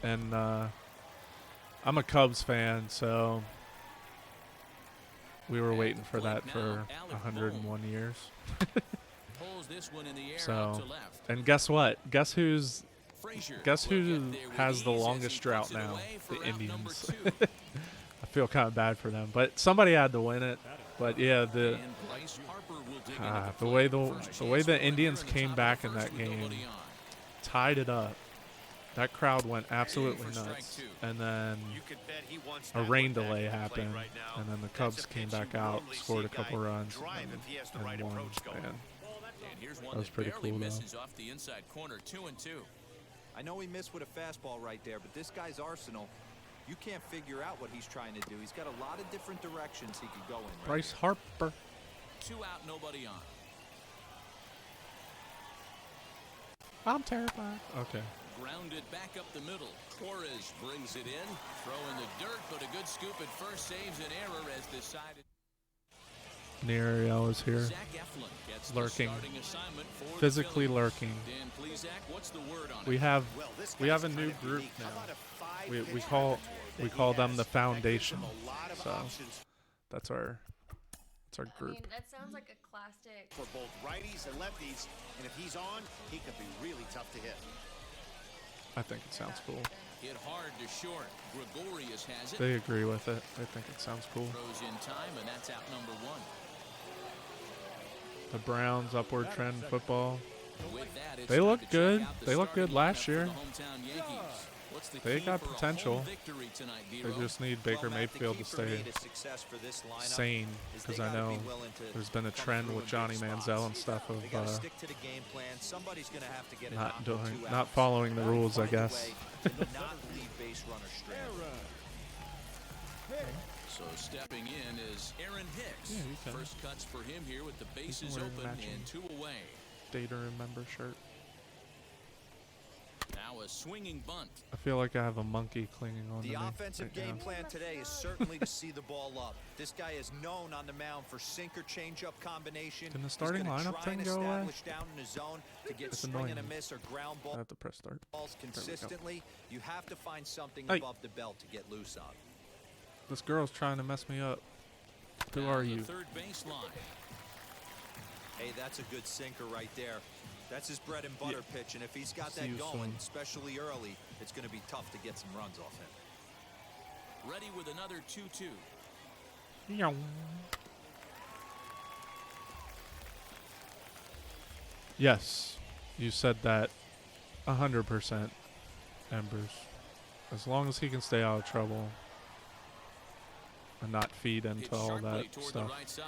and I'm a Cubs fan, so we were waiting for that for 101 years. Pulls this one in the air out So, to left. and guess what? Guess who Frazier will has get there with the ease as longest he drought puts it now? away for The out number Indians. 2. I feel kind of bad for them, but somebody had to win it. But yeah, And Bryce Harper will dig into the plate. way First the way chance the scorer here Indians in the came top back of in the that first with game, nobody on. tied it up. That crowd went absolutely for strike nuts, 2. and then You could bet he wants a that rain one back delay at the plate happened, right now. and then the That's Cubs a came pitch back you out, normally scored see a couple guy runs, drive if he has the right and won. approach going. Man, And here's one that was pretty barely cool, though. misses off the inside corner. 2-2. I know he missed with a fastball right there, but this guy's arsenal, you can't figure out what he's trying to do. He's got a lot of different directions he could go in. Right Bryce Harper. 2 out, nobody on. I'm terrified. Okay. Grounded back up the middle. Torres brings it in. Throw in the dirt, but a good scoop at first saves an error as decided. Neriel is here, Zach Eflin gets lurking, the starting assignment for physically the Phillies. lurking. Dan Plesac, what's the word on We it? have Well, this we have a guy's new kind of group unique. How now. about a five We pitch call repertoire that we he call them has? the That gives foundation. him a lot of So options. that's It's our I group. mean, that sounds like a classic. For both righties and lefties, and if he's on, he could be really tough to hit. I think it sounds cool. Hit hard to short. Gregorius has it. They agree with it. I think it sounds cool. Throws in time, and that's out number 1. The Browns upward trend football. With that, it's They time look to check good. out the They look starting good last lineup for year. the hometown Yankees. What's the They key got for a home potential. victory tonight, They Dero? just need Baker Well, Matt, the Mayfield key to for stay me to success for this lineup sane, is because they I gotta know be willing to there's been a come trend through with in Johnny big Manziel spots. and stuff They gotta of stick to the game plan. Somebody's gonna have to get it not down to doing, 2 not outs. following the rules, I Find a guess. way to not leave base runners stranded. So stepping in is Aaron Hicks. Yeah, you can. First cuts for him here with the bases wearing open matching. and 2 away. Data remember shirt. Now a swinging bunt. I feel like I have a monkey clinging on The to me offensive right game now. plan today is certainly to see the ball up. This guy is known on the mound for sinker changeup combination. Can the He's starting gonna lineup try thing and go away? establish down in his zone to get It's swing annoying and a me. miss or ground I balls have to press start. consistently. You have to find something Hey. above the belt to get loose on. This girl's trying to mess me up. Who Down are the you? third baseline. Hey, that's a good sinker right there. That's his bread and butter pitch, and if he's got See that you going, soon. especially early, it's going to be tough to get some runs off him. Ready with another 2-2. Yes, you said that 100%, Embers. As long as he can stay out of trouble and not feed Hit into all sharply that toward stuff. the right side.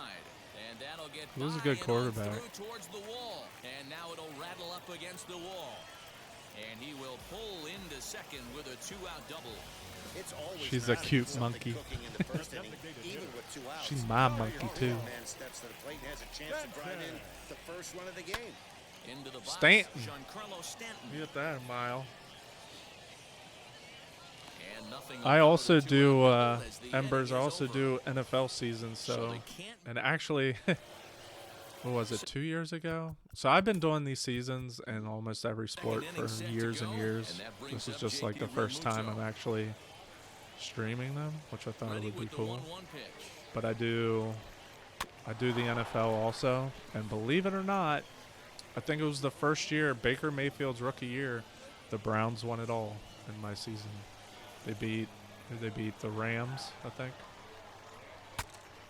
And that'll get He was a by good and on quarterback. through towards the wall. And now it'll rattle up against the wall. And he will pull into second with a 2-out double. It's always She's a nice to cute get something monkey. cooking in the first inning, even with 2 outs. She's my monkey too. Man steps to the plate and has a chance to drive in the first run of the game. Into the box, Stanton. Giancarlo Stanton. Get that a mile. And nothing I over also the do 2-out double as the Embers. I inning is also over. do NFL seasons. So, they can't and actually, what was it? 2 years ago. So I've been doing these seasons in almost every sport Second for inning set to years and go, years. and that brings This is up just like JP the first time Realmuto. I'm actually streaming them, which I thought Ready would be with the cool. 1-1 pitch. But I do the NFL also, and believe it or not, I think it was the first year, Baker Mayfield's rookie year, the Browns won it all in my season. They beat the Rams, I think.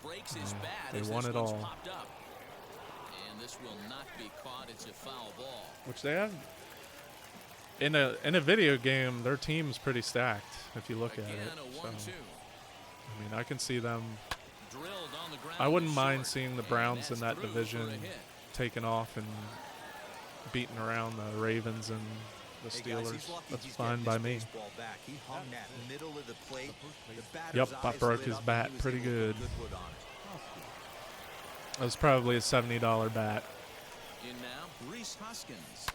Breaks his bat they as won this it one's all. popped up. And this will not be caught. It's a foul ball. Which they have in a video game, their team's pretty stacked if you look Again, at it. a So 1-2. I mean, I can see them. Drilled on the ground I wouldn't to mind short, seeing the and Browns in that's that through division for a hit. taking off and beating around the Ravens and the Hey guys, Steelers. he's lucky That's he's fine getting by this me. baseball back. He hung that middle of the plate. The batter's Yep, I eyes broke lit his up and bat he was pretty able to good. put wood on it. That was probably a $70 bat. In now, Reese Hoskins.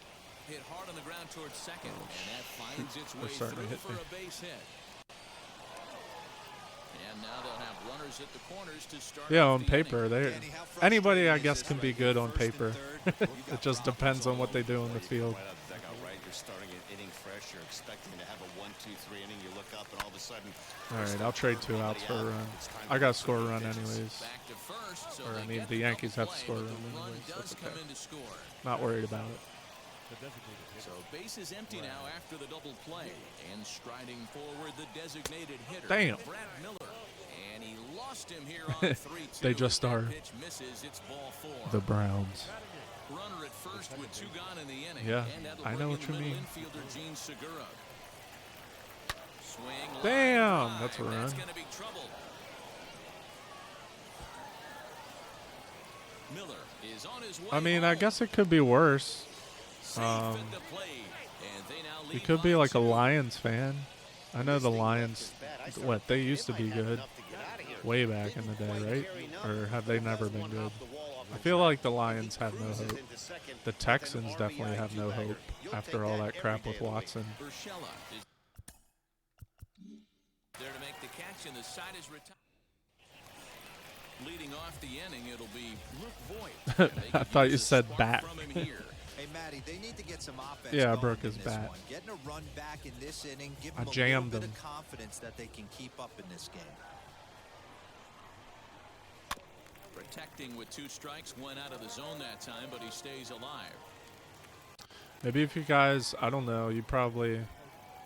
Hit hard on the ground towards second, and that finds its They're way starting to through hit for me. a base hit. And now they'll have runners at the corners to start Yeah, off on the paper, inning. they Danny, how anybody I frustrating guess is can this be right good here? on First and paper. third, you got It just problems depends on all what they over do in the field. Right out of the dugout, right? You're starting an inning fresh. You're expecting to have a 1-2-3 inning. You look up, and all of a sudden, All right, I'll trade 2 outs for a run. I got to score a run anyways. Back to first, so Or, I they mean, get the double Yankees have to play, score a but run the run anyways. does That's come okay. in to score. Not worried about it. The designated hitter. So base is empty now after the double play. And striding forward, the designated hitter, Damn. Brad Miller. And he lost him here on 3-2. They just That are pitch misses. It's ball 4. The Browns. Runner at first with 2 gone in the inning. Yeah, And that'll I bring know in what the you middle mean. Infielder Gene Segura. Swing line Damn, drive. that's a run. That's going to be trouble. Miller is on his way I mean, I home. guess it could be worse. Safe at the plate. And they now You lead could be by like a 2. Lions fan. I know the Lions, what, they used to be good way back in the day, right? Or have they never been good? I feel like the Lions have no hope. The Texans definitely have no hope after all that crap with Watson. Urshela is there to make the catch, and the side is retired. Leading off the inning, it'll be Luke Voigt. They I could thought use you a said spark bat. from him here. Hey, Matty, they need to get some offense Yeah, I going broke in his this bat. one. Getting a run back in this inning, give I them a jammed little bit him. of confidence that they can keep up in this game. Protecting with 2 strikes, went out of the zone that time, but he stays alive. Maybe if you guys, I don't know, you probably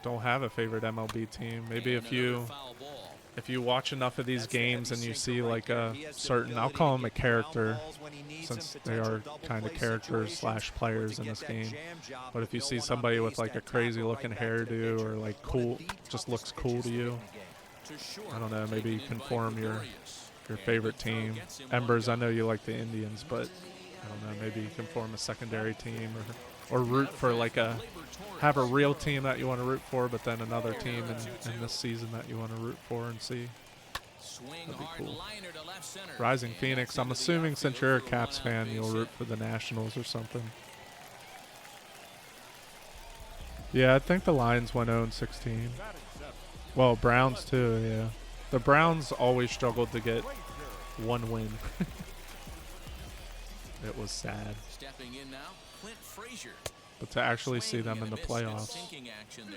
don't have a favorite MLB team. Maybe And if you watch enough of these games and you see like a certain, I'll call him a character, since they are kind of characters slash players in this game. But if you see somebody with like a crazy looking hairdo or like cool, just looks cool to you, I don't know, maybe you can form your favorite team. Embers, I know you like the Indians, but I don't know, maybe you can form a secondary team or root for like have a real team that you want to root for, but then another team in this season that you want to root for and see. That'd be cool. Rising Phoenix, I'm assuming since you're a Caps fan, you'll root for the Nationals or something. Yeah, I think the Lions went 0-16. Well, Browns too, yeah. The Browns always struggled to get one win. It was sad. Stepping in now, Clint Frazier. But to actually see them in the playoffs,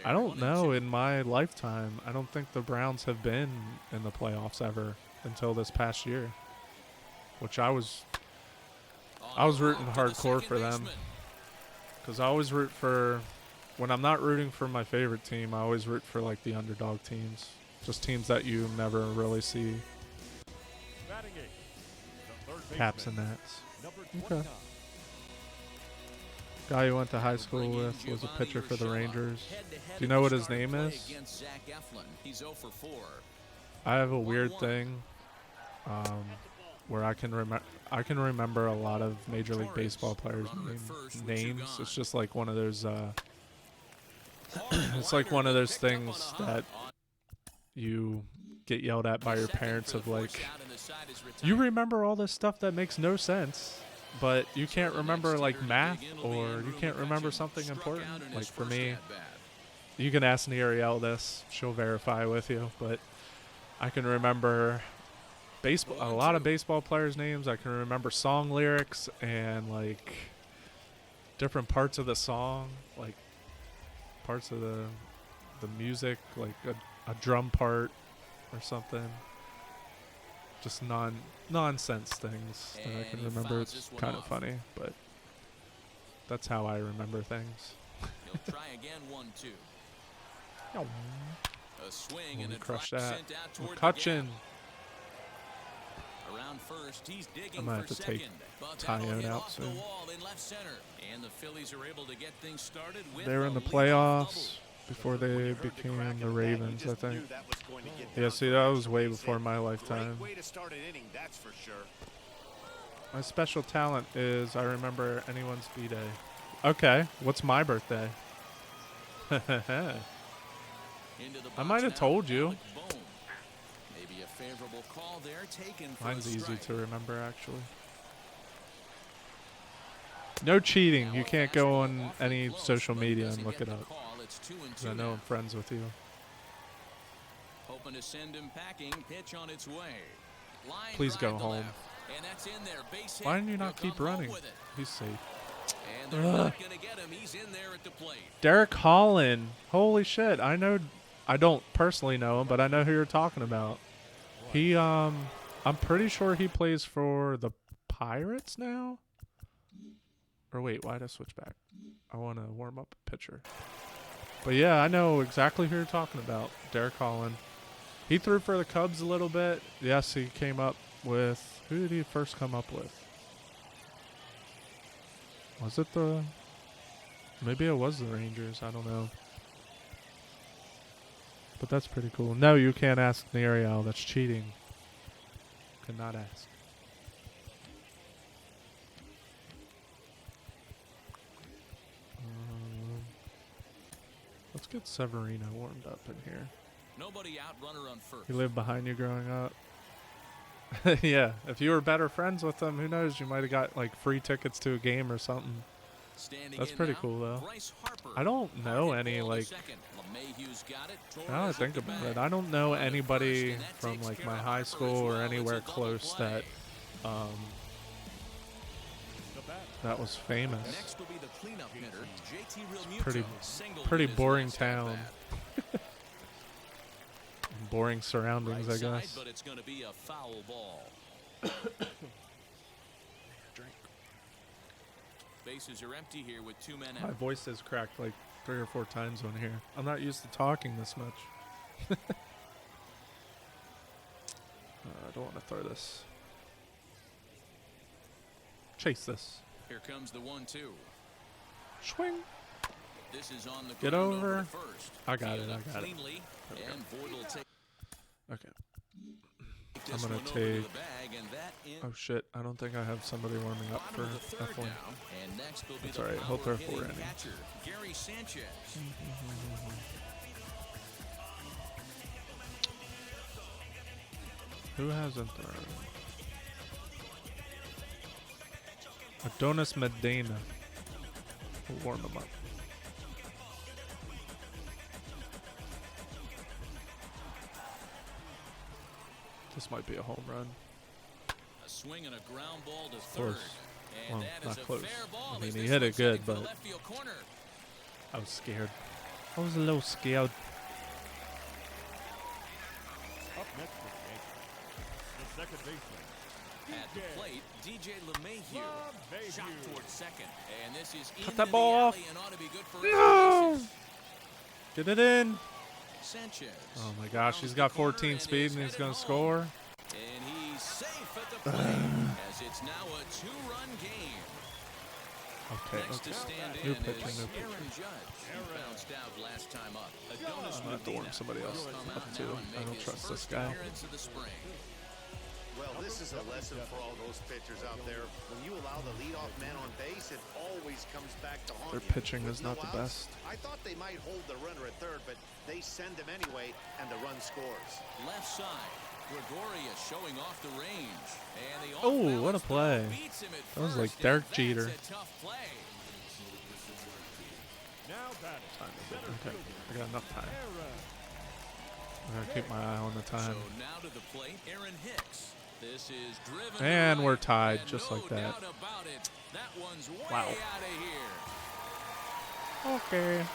I don't know, in my lifetime, I don't think the Browns have been in the playoffs ever until this past year, which I was rooting hardcore for them, because I always root for, when I'm not rooting for my favorite team, I always root for like the underdog teams, just teams that you never really see. Caps and Nats. Okay. Guy you went to high school with was a pitcher for the Rangers. Do you know what his name is? I have a weird thing where I can remember a lot of Major League Baseball players' names. It's just like one of those. It's like one of those things that you get yelled at by your parents of like, you remember all this stuff that makes no sense, but you can't remember like math, or you can't remember something important. Like for me, you can ask Neriel this, she'll verify with you, but I can remember a lot of baseball players' names. I can remember song lyrics and like different parts of the song, like parts of the music, like a drum part or something. Just nonsense things that I can remember. It's kind of funny, but that's how I remember things. He'll try again, 1-2. A swing and a crush drive that. sent out toward the McCutcheon. gap. Around first, he's digging I'm gonna for have to take second, but Tyone that'll hit out off the soon. wall in left center. And the Phillies are able to get things started with They were in a the leadoff playoffs before they became the Ravens, I think. Yeah, see, that was way before my lifetime. Way to start an inning, that's for sure. My special talent is I remember anyone's B-Day. Okay, what's my birthday? I might have told you. Maybe a favorable call there taken for Mine's a easy strike. to remember, actually. No cheating. You can't go on any social media and look it up. Because I know I'm friends with you. Hoping to send him packing. Pitch on its way. Line Please go drive to home. left. And that's in there. Base hit. Why didn't you not He'll keep come home running? with it. He's safe. And they're not going to get him. He's in there at the plate. Derek Holland. Holy shit. I don't personally know him, but I know who you're talking about. He, I'm pretty sure he plays for the Pirates now. Or wait, why'd I switch back? I want to warm up a pitcher. But yeah, I know exactly who you're talking about. Derek Holland. He threw for the Cubs a little bit. Yes, he came up with... Who did he first come up with? Was it the... Maybe it was the Rangers. I don't know. But that's pretty cool. No, you can't ask Neriel. That's cheating. Cannot ask. Let's get Severino warmed up in here. Nobody out, runner on first. He lived behind you growing up. Yeah, if you were better friends with him, who knows? You might have got like free tickets to a game or something. That's pretty cool, though. I don't know any, like, now that I think about it, I don't know anybody from, like, my high school or anywhere close that, that was famous. Next will be the cleanup hitter, Pretty boring town. Boring surroundings, I guess. But it's going to be a foul ball. Bases are empty here with 2 men My out. voice has cracked like 3 or 4 times on here. I'm not used to talking this much. I don't want to throw this. Chase this. Here comes the 1-2. Swing. This is on the Get ground over. the first. I got it. Fielded I got it. cleanly, and Voigt will take Okay. this I'm gonna one over to take. the bag, and that in Oh shit! I don't think I have somebody warming up bottom for of the third F1. down, and next will be That's the all right. He'll throw 4 power-hitting innings. catcher, Gary Sanchez. Who hasn't thrown? Adonis Medina. We'll warm him up. This might be a home run. A swing and a ground ball to Close. third. And Well, that not is a close. fair ball I mean, as he this hit it one's good, heading for the but left field corner. I was scared. I was a little scared. Up next for the Yankees, the second baseman. At the plate, DJ LeMahieu. LeMahieu. Shot towards second. And this is Cut into that ball the off. alley and ought to be good for No! bases. Get it in. Sanchez. Oh my gosh, he's got 14 speed and he's going to score. And he's safe at the plate as it's now a 2-run game. Okay, Next to okay. stand New in pitcher, is new pitcher. Aaron Judge. He bounced out last time up. Adonis I'm gonna have to warm Medina somebody else will come up out too. now and I make don't his trust this first guy. appearance of the spring. Well, this is a lesson for all those pitchers out there. When you allow the leadoff man on base, it always comes back to haunt Their you. pitching With is no not the outs, best. I thought they might hold the runner at third, but they send him anyway, and the run scores. Left side, Gregorius showing off the range. And the Oh, what a off-balance play. throw beats him at That was like first, Derek and Jeter. That's a tough play. Now batting. Time is it? Okay, I got enough time. Aaron. I gotta keep my eye on the time. So now to the plate, Aaron Hicks. This is driven And to we're right, tied, and just no like that. doubt about it. That one's way Wow. out of here. Okay.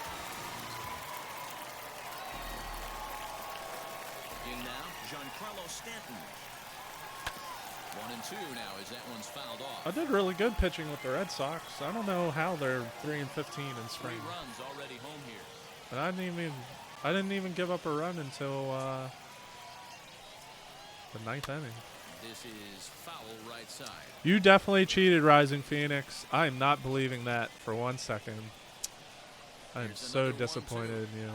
In now, Giancarlo Stanton. 1-2 now as that one's fouled off. I did really good pitching with the Red Sox. I don't know how they're 3-15 in 3 spring. runs already home here. And I didn't even give up a run until the 9th inning. This is foul right side. You definitely cheated, Rising Phoenix. I am not believing that for 1 second. I am Here's so another 1-2. disappointed in you.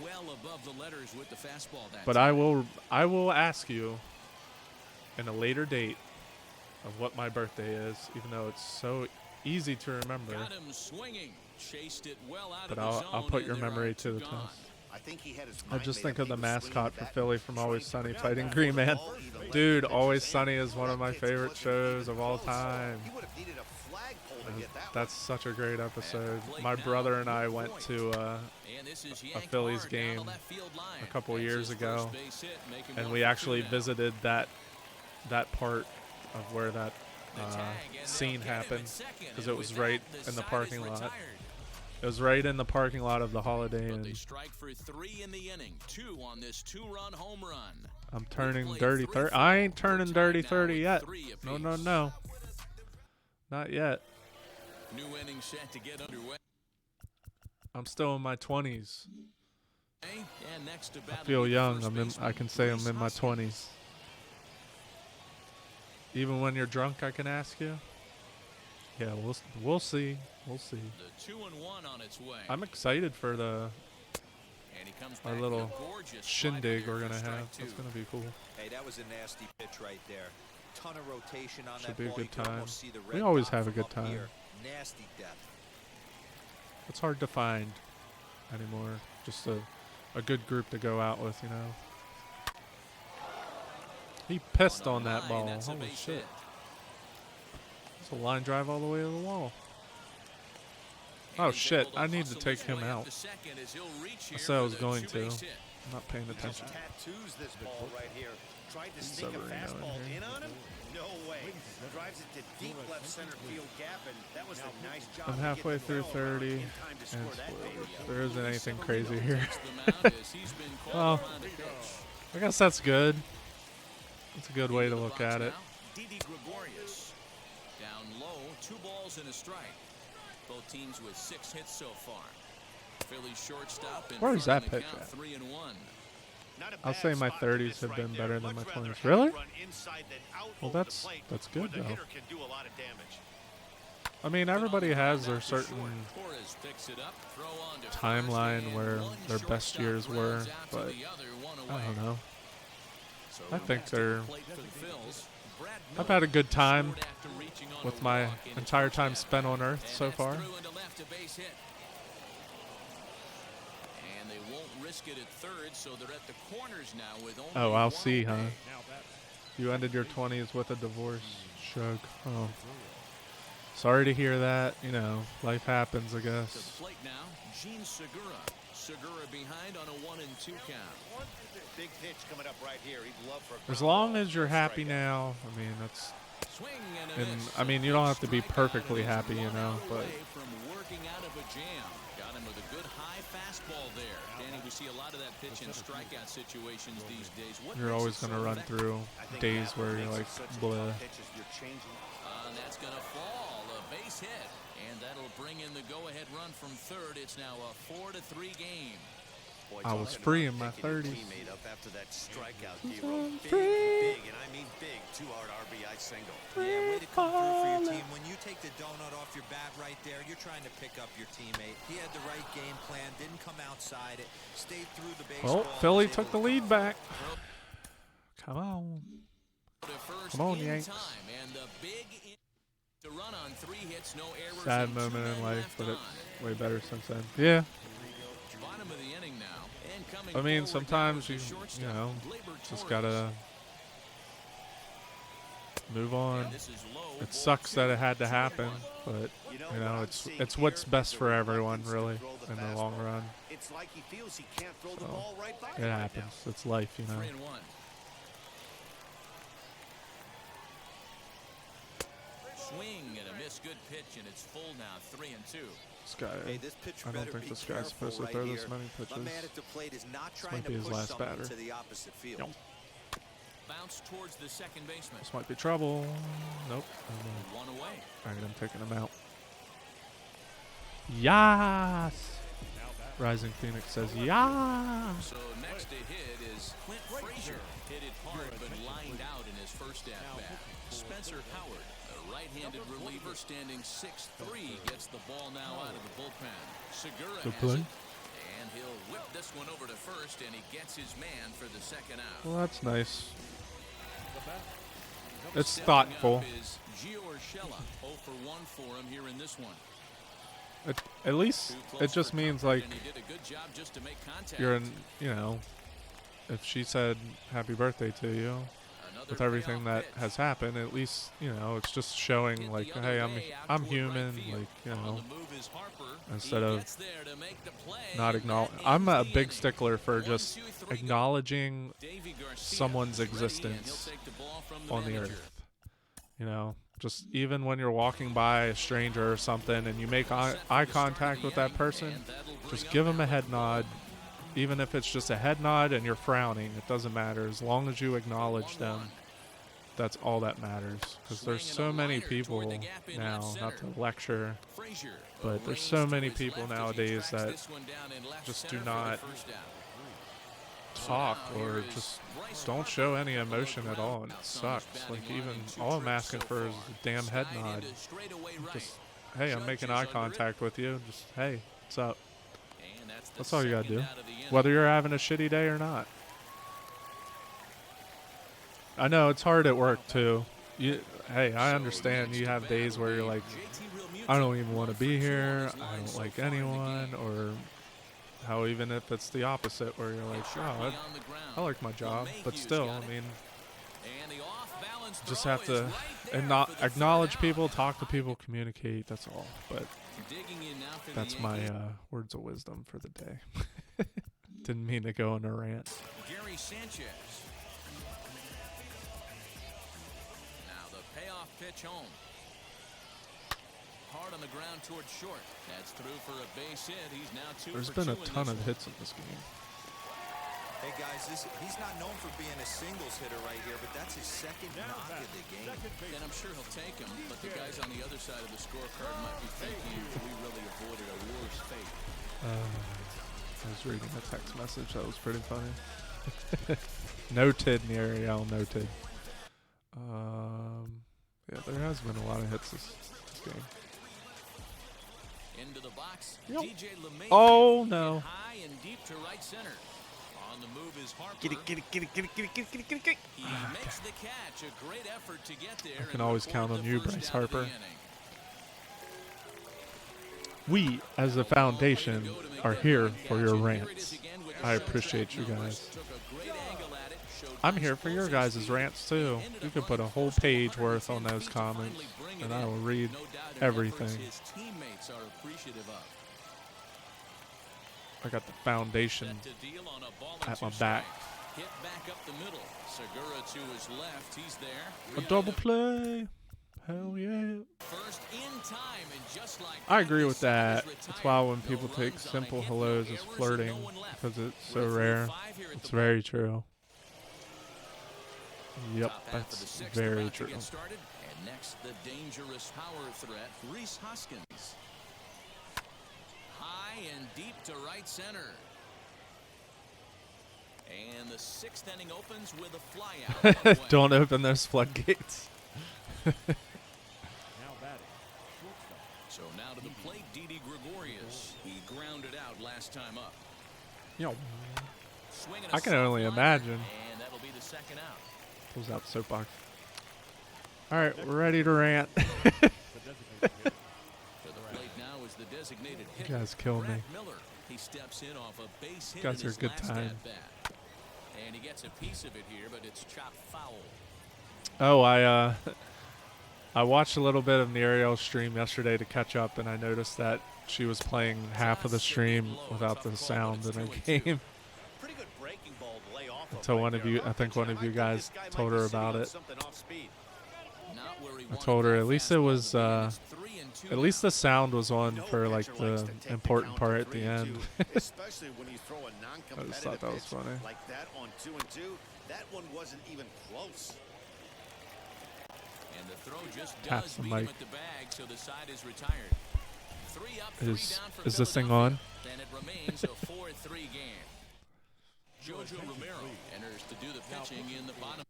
Well above the letters with the fastball that But time. I will ask you in a later date of what my birthday is, even though it's so easy to remember. Got him swinging. Chased it well out But of the I'll zone, put and your there memory are to the 2 test. gone. I think he had his I mind just made think up. of the He was swinging mascot the for bat, Philly from trying Always to Sunny grab fighting that Green Man. ball, either let Dude, the Always pitches Sunny in. is one of my That favorite pitch wasn't shows even of all close. time. He would have needed a flagpole to get that one. That's such a great episode. plate My now, brother and I Voigt. went to And this is a yanked Phillies hard down the game left field line. a couple That's years his ago, first base hit, making and one we for 2 actually now. visited that part of where that The tag, and they'll scene get him at happened, second, because and it was with right that, in the side parking is lot. retired. It was right in the parking lot of the Holiday But they Inn. strike for 3 in the inning. 2 on this 2-run home run. I'm turning played dirty 3 30. for I ain't We're turning tied dirty now 30 with yet. 3 No, no, apiece. no. Not yet. New inning set to get underway. I'm still in my 20s. And next to I battle feel with the young. first I baseman, can say I'm Reese in my Hoskins. 20s. Even when you're drunk, I can ask you. Yeah, we'll see. We'll see. The 2-1 on its way. I'm excited for the And he comes our back little with a gorgeous shindig slider we're for gonna strike have. 2. That's gonna be cool. Hey, that was a nasty pitch right there. Ton of rotation on Should that be a ball. good You could time. almost see the We red always dot have a from good up time. here. Nasty depth. It's hard to find anymore. Just a good group to go out with, you know. He pissed on that line, ball. that's a Holy base shit. hit. It's a line drive all the way to the wall. And Oh he's shit, able to I need to hustle take his him way up out. to second as he'll reach I here said I was with a going to. two-base hit. I'm not paying attention. Tattoos this ball right here. Tried to sneak a Severino in fastball here. in on him? No way. Drives it to deep left center field gap, and that was a nice job. I'm to halfway get the through throw around 30, in time to score and it's that base. there isn't anything Severino crazy here. takes the mound as he's been called Well, upon to pitch. I guess that's good. That's a good way to Into the look box at it. now, Didi Gregorius. Down low, 2 balls and a strike. Both teams with 6 hits so far. Phillies shortstop in Where is front that in the pitch count, at? 3-1. I'll say my 30s have been better than my 20s. Really? Well, that's good though. I mean, everybody has their certain timeline where their best years were, but I don't know. I think I've had a good time with my entire time spent on Earth so far. And they won't risk it at third, so they're at the corners now with only Oh, I'll one see, huh? away. You ended your 20s with a divorce. Shrug. Oh. Sorry to hear that. You know, life happens, I To the guess. plate now, Gene Segura. Segura behind on a 1-2 count. Big pitch coming up right here. He'd love for a As ground long ball. as you're happy Strikeout. now, I mean, that's... Swing and a And, miss. I mean, you don't have to be perfectly happy, you know, One out but... away from working out of a jam. Got him with a good high fastball there. Danny, we see a lot of that pitch and strikeout situations these days. What You're makes always it going to so run effective? through I think days that's what where you're makes like, it such a bleh. tough pitch is you're changing. And that's going to fall. A base hit. And that'll bring in the go-ahead run from third. It's now a 4-3 game. Boy, I was talking free about in my picking your 30s. teammate up after that strikeout, I'm D-Roll. Big, free. big, and I mean big, 2-hard RBI single. Yeah, way to come through for your team. When you take the donut off your bat right there, you're trying to pick up your teammate. He had the right game plan, didn't come outside it, stayed through the baseball. Well, Philly was took the able to lead cover. back. Come on. To first Come on, in Yanks. time, and the big to run on 3 hits, no errors. Sad and 2 moment in men life, left but on. it's way better since then. Yeah. Bottom of the inning now. And coming I mean, forward sometimes now you is the shortstop, know, Gleyber just Torres. gotta move on. And this is low, It ball sucks 2, that it had to 2-1. happen, but you know, it's what's best for everyone, really, in the long run. It's like he feels he can't throw the So, ball right by it him right happens. It's life, you know. 3-1. Swing and a miss, good pitch, and it's full now, 3-2. This guy, Hey, this pitch I don't better think be this guy's careful supposed to right throw this here. many My pitches. man at the plate is not trying might to be his push last someone batter. to the opposite field. Yep. Bounce towards the second baseman. This might be trouble. Nope. One away. Alright, I'm taking him out. Yas! Rising Phoenix says, yeah. So next to hit is Clint Frazier. Hit it hard but lined out in his first at-bat. Spencer Howard, a right-handed reliever standing 6'3", gets the ball now out of the bullpen. Segura Good has play. it, and he'll whip this one over to first, and he gets his man for the second out. Well, that's nice. It's Stepping thoughtful. up is Gio Urshela, 0 for 1 for him here in this one. At least Too close it just for means comfort, like and he did a good job just to make contact. you're in, you know, if she said happy birthday to you Another with everything payoff that pitch. has happened, at least, you know, it's just showing Hit like, the other hey, way out I'm toward human, right field. like, you On know, the move is Harper. instead He of gets there to make the play, not and acknowledge. that I'm ends a the big inning. stickler for 1, just 2, 3 gone. acknowledging Davey Garcia someone's is ready, and existence he'll take the ball from on the manager. earth. You know, just even when you're walking by a stranger or something and you make eye contact with that person, just give them a head nod. Even if it's just a head nod and you're frowning, it doesn't matter. As long as you acknowledge them, that's all that matters. Because there's so many people now, not to lecture, Frazier, but there's so many people nowadays that just do not talk or just don't show any emotion at all, and it sucks. Like, even all I'm asking for is a damn head nod. Just, hey, I'm making eye contact with you. Just, hey, what's up? That's all you gotta do, whether you're having a shitty day or not. I know it's hard at work too. Hey, I understand you have days where you're like, I don't even want to be here, I don't like anyone, or how even if it's the opposite where you're like, oh, I like my job, but still, I mean, just have to acknowledge people, talk to people, communicate, that's all. But that's my words of wisdom for the day. Didn't mean to go on a rant. Gary Sanchez. Now the payoff pitch home. Hard on the ground towards short. That's through for a base hit. He's now 2 There's for been a 2 in ton this of one. hits in this game. Hey guys, he's not known for being a singles hitter right here, but that's his second knock of the game. And I'm sure he'll take him, but the guys on the other side of the scorecard might be thinking we really avoided a worse fate. I was reading a text message that was pretty funny. Noted, Neriel, noted. Yeah, there has been a lot of hits this game. Into the box, Yep. DJ LeMay. Oh, no. High and deep to right center. On the move is Harper. Get it, get it, get it, get it, get it, get it, get it, get it. He makes the catch. A great effort to get there. I can always count on you, Bryce Harper. We, as a foundation, are here for your rants. I appreciate you guys. I'm here for your guys' rants, too. You can put a whole page worth on those comments, and I will read everything. His teammates are appreciative of. I got the foundation Set to deal on a ball and at my two back. strike. Hit back up the middle. Segura to his left. He's there. A double play. Hell yeah. First in time, and just like I agree with that, that. That's why when people take simple hellos as flirting, because it's so rare. It's very true. Yep, that's very true. And next, the dangerous power threat, Reese Hoskins. High and deep to right center. And the sixth inning opens with a flyout. Don't open those floodgates. Now batting. Shortstop. So now to the plate, Didi Gregorius. He grounded out last time up. Yo, Swinging a I can only soft imagine. liner, and that'll be the second out. Pulls out the soapbox. All right, we're ready to rant. The designated hitter. To the plate now is the designated You hitter, guys kill me. Brad Miller. He steps in off a base hit Guys in are his good last time. at-bat. And he gets a piece of it here, but it's chopped foul. Oh, I watched a little bit of Neriel's stream yesterday to catch up, and I noticed that she was playing half of the stream without the sound in her game. Pretty good breaking ball to lay off of Until right one of there. you, I think one of you guys told her about it. Something off speed. Not where he I wanted told her that at least it fastball was, to be, and it's 3-2 at least now. the sound was on No for like pitcher likes the to take important count part to at the 3-2, end. especially when you throw a I just thought non-competitive that was pitch funny. like that on 2-2. That one wasn't even close. And the throw just Taps does the beat him mic. at the bag, so the side is retired. 3 up, 3 down for Is this thing Philadelphia, on? And it remains a 4-3 game. Jojo Romero enters to do the pitching in the bottom.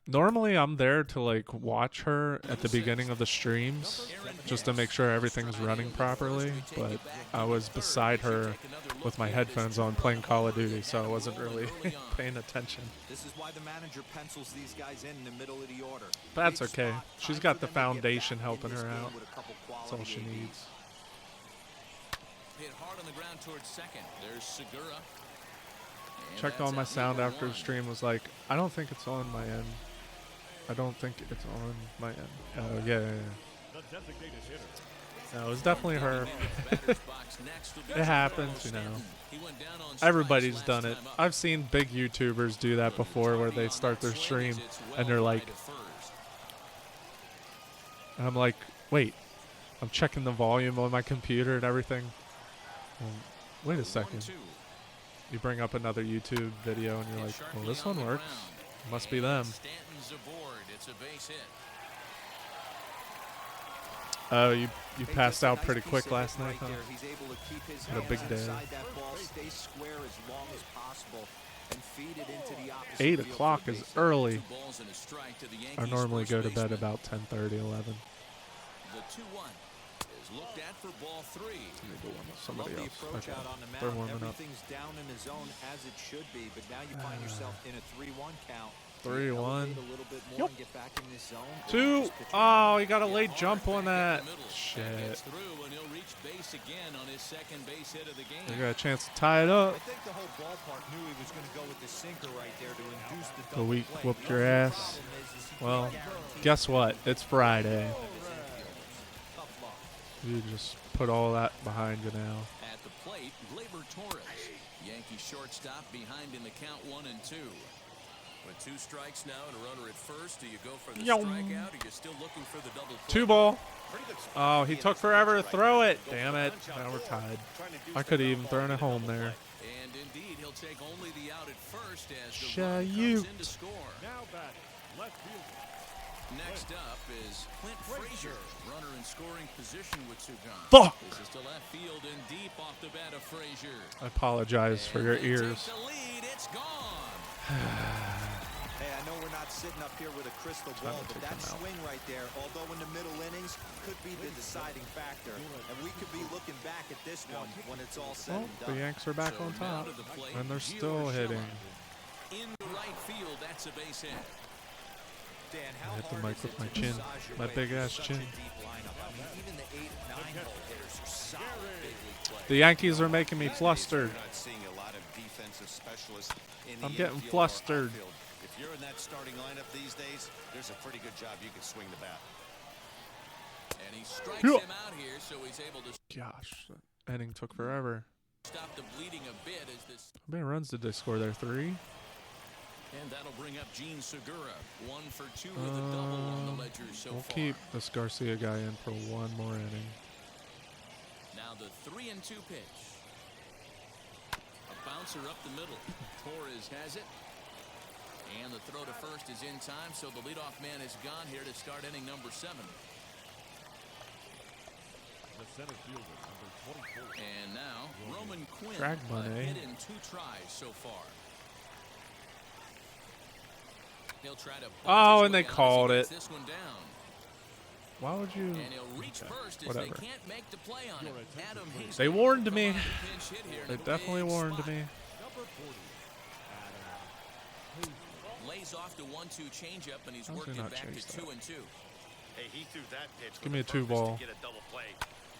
Normally, I'm there to like watch her at the beginning of the streams, just to make sure everything's running properly. But I was beside her with my headphones on playing Call of Duty, so I wasn't really paying attention. This is why the manager pencils these guys in the middle of the order. But that's Great okay. spot. She's Time got for the them to get foundation back in helping this her game out. with a couple That's all quality she ABs. needs. Hit hard on the ground towards second. There's Segura. And Checked that's on my out sound number after the 1. stream, was like, I don't think it's on my end. I don't think it's on my end. Oh, yeah. The designated hitter. No, it was definitely her. Batter's box next will be It happens, you know. Stanton. He went down on strikes Everybody's last done it. time up. I've seen big YouTubers do that before where they start their stream and they're like, and I'm like, wait, I'm checking the volume on my computer and everything. Wait a second. You bring up another YouTube video and you're like, well, this one works. Must be them. Stanton's aboard. It's a base hit. Oh, you Hey, passed just a out nice pretty piece quick of last it night, right huh? there. He's able to keep his Had a hands big day. inside that ball, stay square as long as possible, and feed it into the opposite 8 field for o'clock a is base hit. early. 2 balls and a strike to the I Yankees normally first go to bed baseman. about 10:30, 11. The 2-1 is looked at for ball 3. Need to warm up Love somebody the else. approach Okay. out on the They're mound. warming up. Everything's down in the zone as it should be, but now you find yourself in a 3-1 count. 3-1. Elevate a little bit more Yep. and get back in this zone. 2. Oh, he got a late jump on that. That Shit. gets through, and he'll reach base again on his second base hit of the game. They got a chance to tie it up. I think the whole ballpark knew he was going to go with the sinker right there to induce the The double week play. whooped The your only ass. problem is he Well, can't guarantee guess what? It's Friday. tough luck. You just put all that behind you now. At the plate, Gleyber Torres. Yankee shortstop behind in the count 1-2. With 2 strikes now and a runner at first, do you go for the Yo. strikeout or you still looking for the double play? 2 ball. Pretty good spot Oh, to he be in took this forever to pitch throw right it. now. Go Damn for a it. punch out Now we're forward, tied. trying to do I some could have ground even ball thrown into it home double there. play. And indeed, he'll take only the out at first as the Shoot. run comes in to score. Now batting, left fielder. Next up is Clint Frazier, runner in scoring position with two guns. Fuck. This is to left field and deep off the bat of Frazier. I apologize for your And they ears. take the lead. It's gone. Hey, I know we're not sitting up here with a crystal ball, but that swing right there, although in the middle innings, could be the deciding factor. And we could be looking back at this one when it's all said Well, and the done. Yanks are back So on now top, to the plate, and they're Gio still hitting. Urshela. In the right field, that's a base hit. Dan, how I hit the hard mic is with it my to chin, massage your my way big through ass such a chin. deep lineup? I mean, even the 8 and 9 hole hitters are solid big league players. The Yankees are making me flustered. We're not seeing a lot of defensive specialists in the I'm getting infield or flustered. outfield. If you're in that starting lineup these days, there's a pretty good job you can swing the bat. And he strikes Yeah. him out here, so he's able to Gosh, that inning took forever. stop the bleeding a bit as this. How many runs did they score there? 3? And that'll bring up Gene Segura. 1 for 2 with a double on the ledger so We'll far. keep this Garcia guy in for one more inning. Now the 3-2 pitch. A bouncer up the middle. Torres has it. And the throw to first is in time, so the leadoff man is gone here to start inning number 7. The center fielder, number 24. And now Roman Quinn. Drag A money. hit in 2 tries so far. He'll try to Oh, bunt and his they way out as he called gets it. This one down. Why would you? And he'll reach Okay, first as whatever. they can't make the play on it. Adam Hazlett They warned come me. on the pinch hit here in They a definitely big warned spot. me. Number 40, Adam Hazlett. Lays off the 1-2 changeup, and he's How does he working not back chase to that? 2-2. Hey, he threw that pitch Give with me a a 2 purpose ball. to get a double play.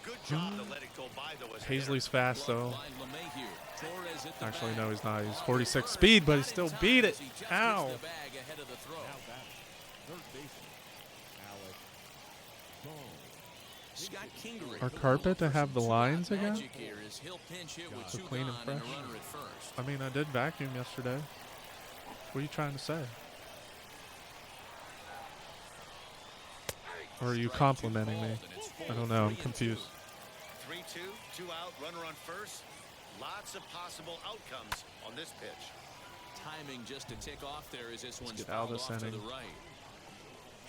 Good job to let it go by though. As a Hazley's fast though. By LeMahieu. Torres at the Actually, bag. no, he's not. He's On 46 first, speed, but he not in still time beat as it. he just Ow. gets the bag ahead of the throw. Now batting, third baseman, Alex Bone. Scott Kingery. Our carpet to have the lines again? Magic here is he'll pinch hit with So 2 clean and gone and a fresh. runner at first. I mean, I did vacuum yesterday. What are you trying to say? Or are you complimenting me? I don't know. I'm confused. 3-2, 2 out, runner on first. Lots of possible outcomes on this pitch. Timing just to tick off there as this one's get out of fouled this off to the inning. right.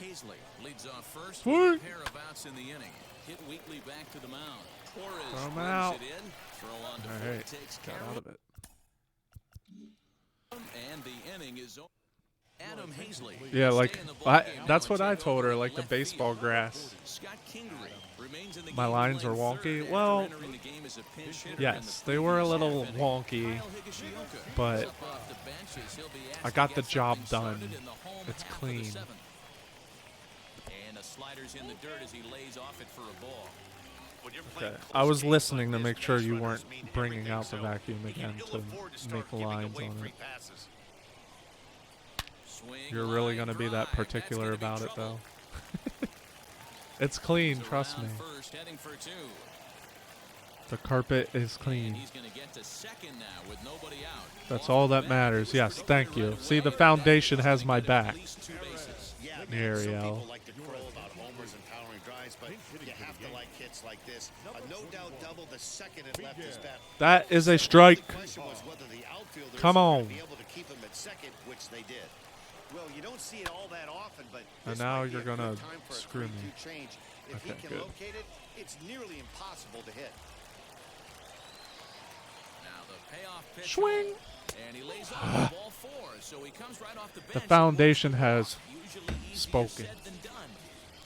Hazley leads off first Sweet. with a pair of outs in the inning. Hit weakly back to the mound. Torres Throw him brings out. it in. Throw on to All fourth right, takes got care out of of it. him, and the inning is over. Adam Hazley. Yeah, will like stay in the ballgame now that's and what I take told over her. in Like the left baseball field. grass. Scott Kingery remains in the My game, lines are playing wonky. third after Well, entering the game as a pinch hitter in yes, the they were a previous little half inning. wonky, Kyle Higashioka but is up off the bench as he'll be asked I to got the get job something started done. in the home It's half of clean. the 7th. And the slider's in the dirt as he lays off it for a ball. When you're playing okay. close I was games listening to like make this, sure base you runners weren't mean bringing everything, out the so vacuum you again can to look forward to start make giving lines away on free it. passes. Swing, You're really line gonna be that drive. That's particular gonna be about it, trouble. though. It's clean, He's trust me. around first, heading for 2. The carpet is And clean. he's going to get to second now with nobody out. That's Off all the that bat, matters. he was Yes, pretty thank good you. right See, the away. foundation has He's my gonna get back. at least 2 bases. Yeah, man, Ariel. some people like to crow about homers and powering drives, but you have to like hits like this. A no-doubt double the second it left his bat. That is a strike. The question was whether the outfielders Come were on. gonna be able to keep him at second, which they did. Well, you don't see it all that often, but And this now might be you're a good gonna time for a screw me. 3-2 change. If he Okay, can good. locate it, it's nearly impossible to hit. Now the payoff pitch. Swing. And he lays off the ball 4, so he comes right off the bench. The foundation has Usually easier spoken. said than done.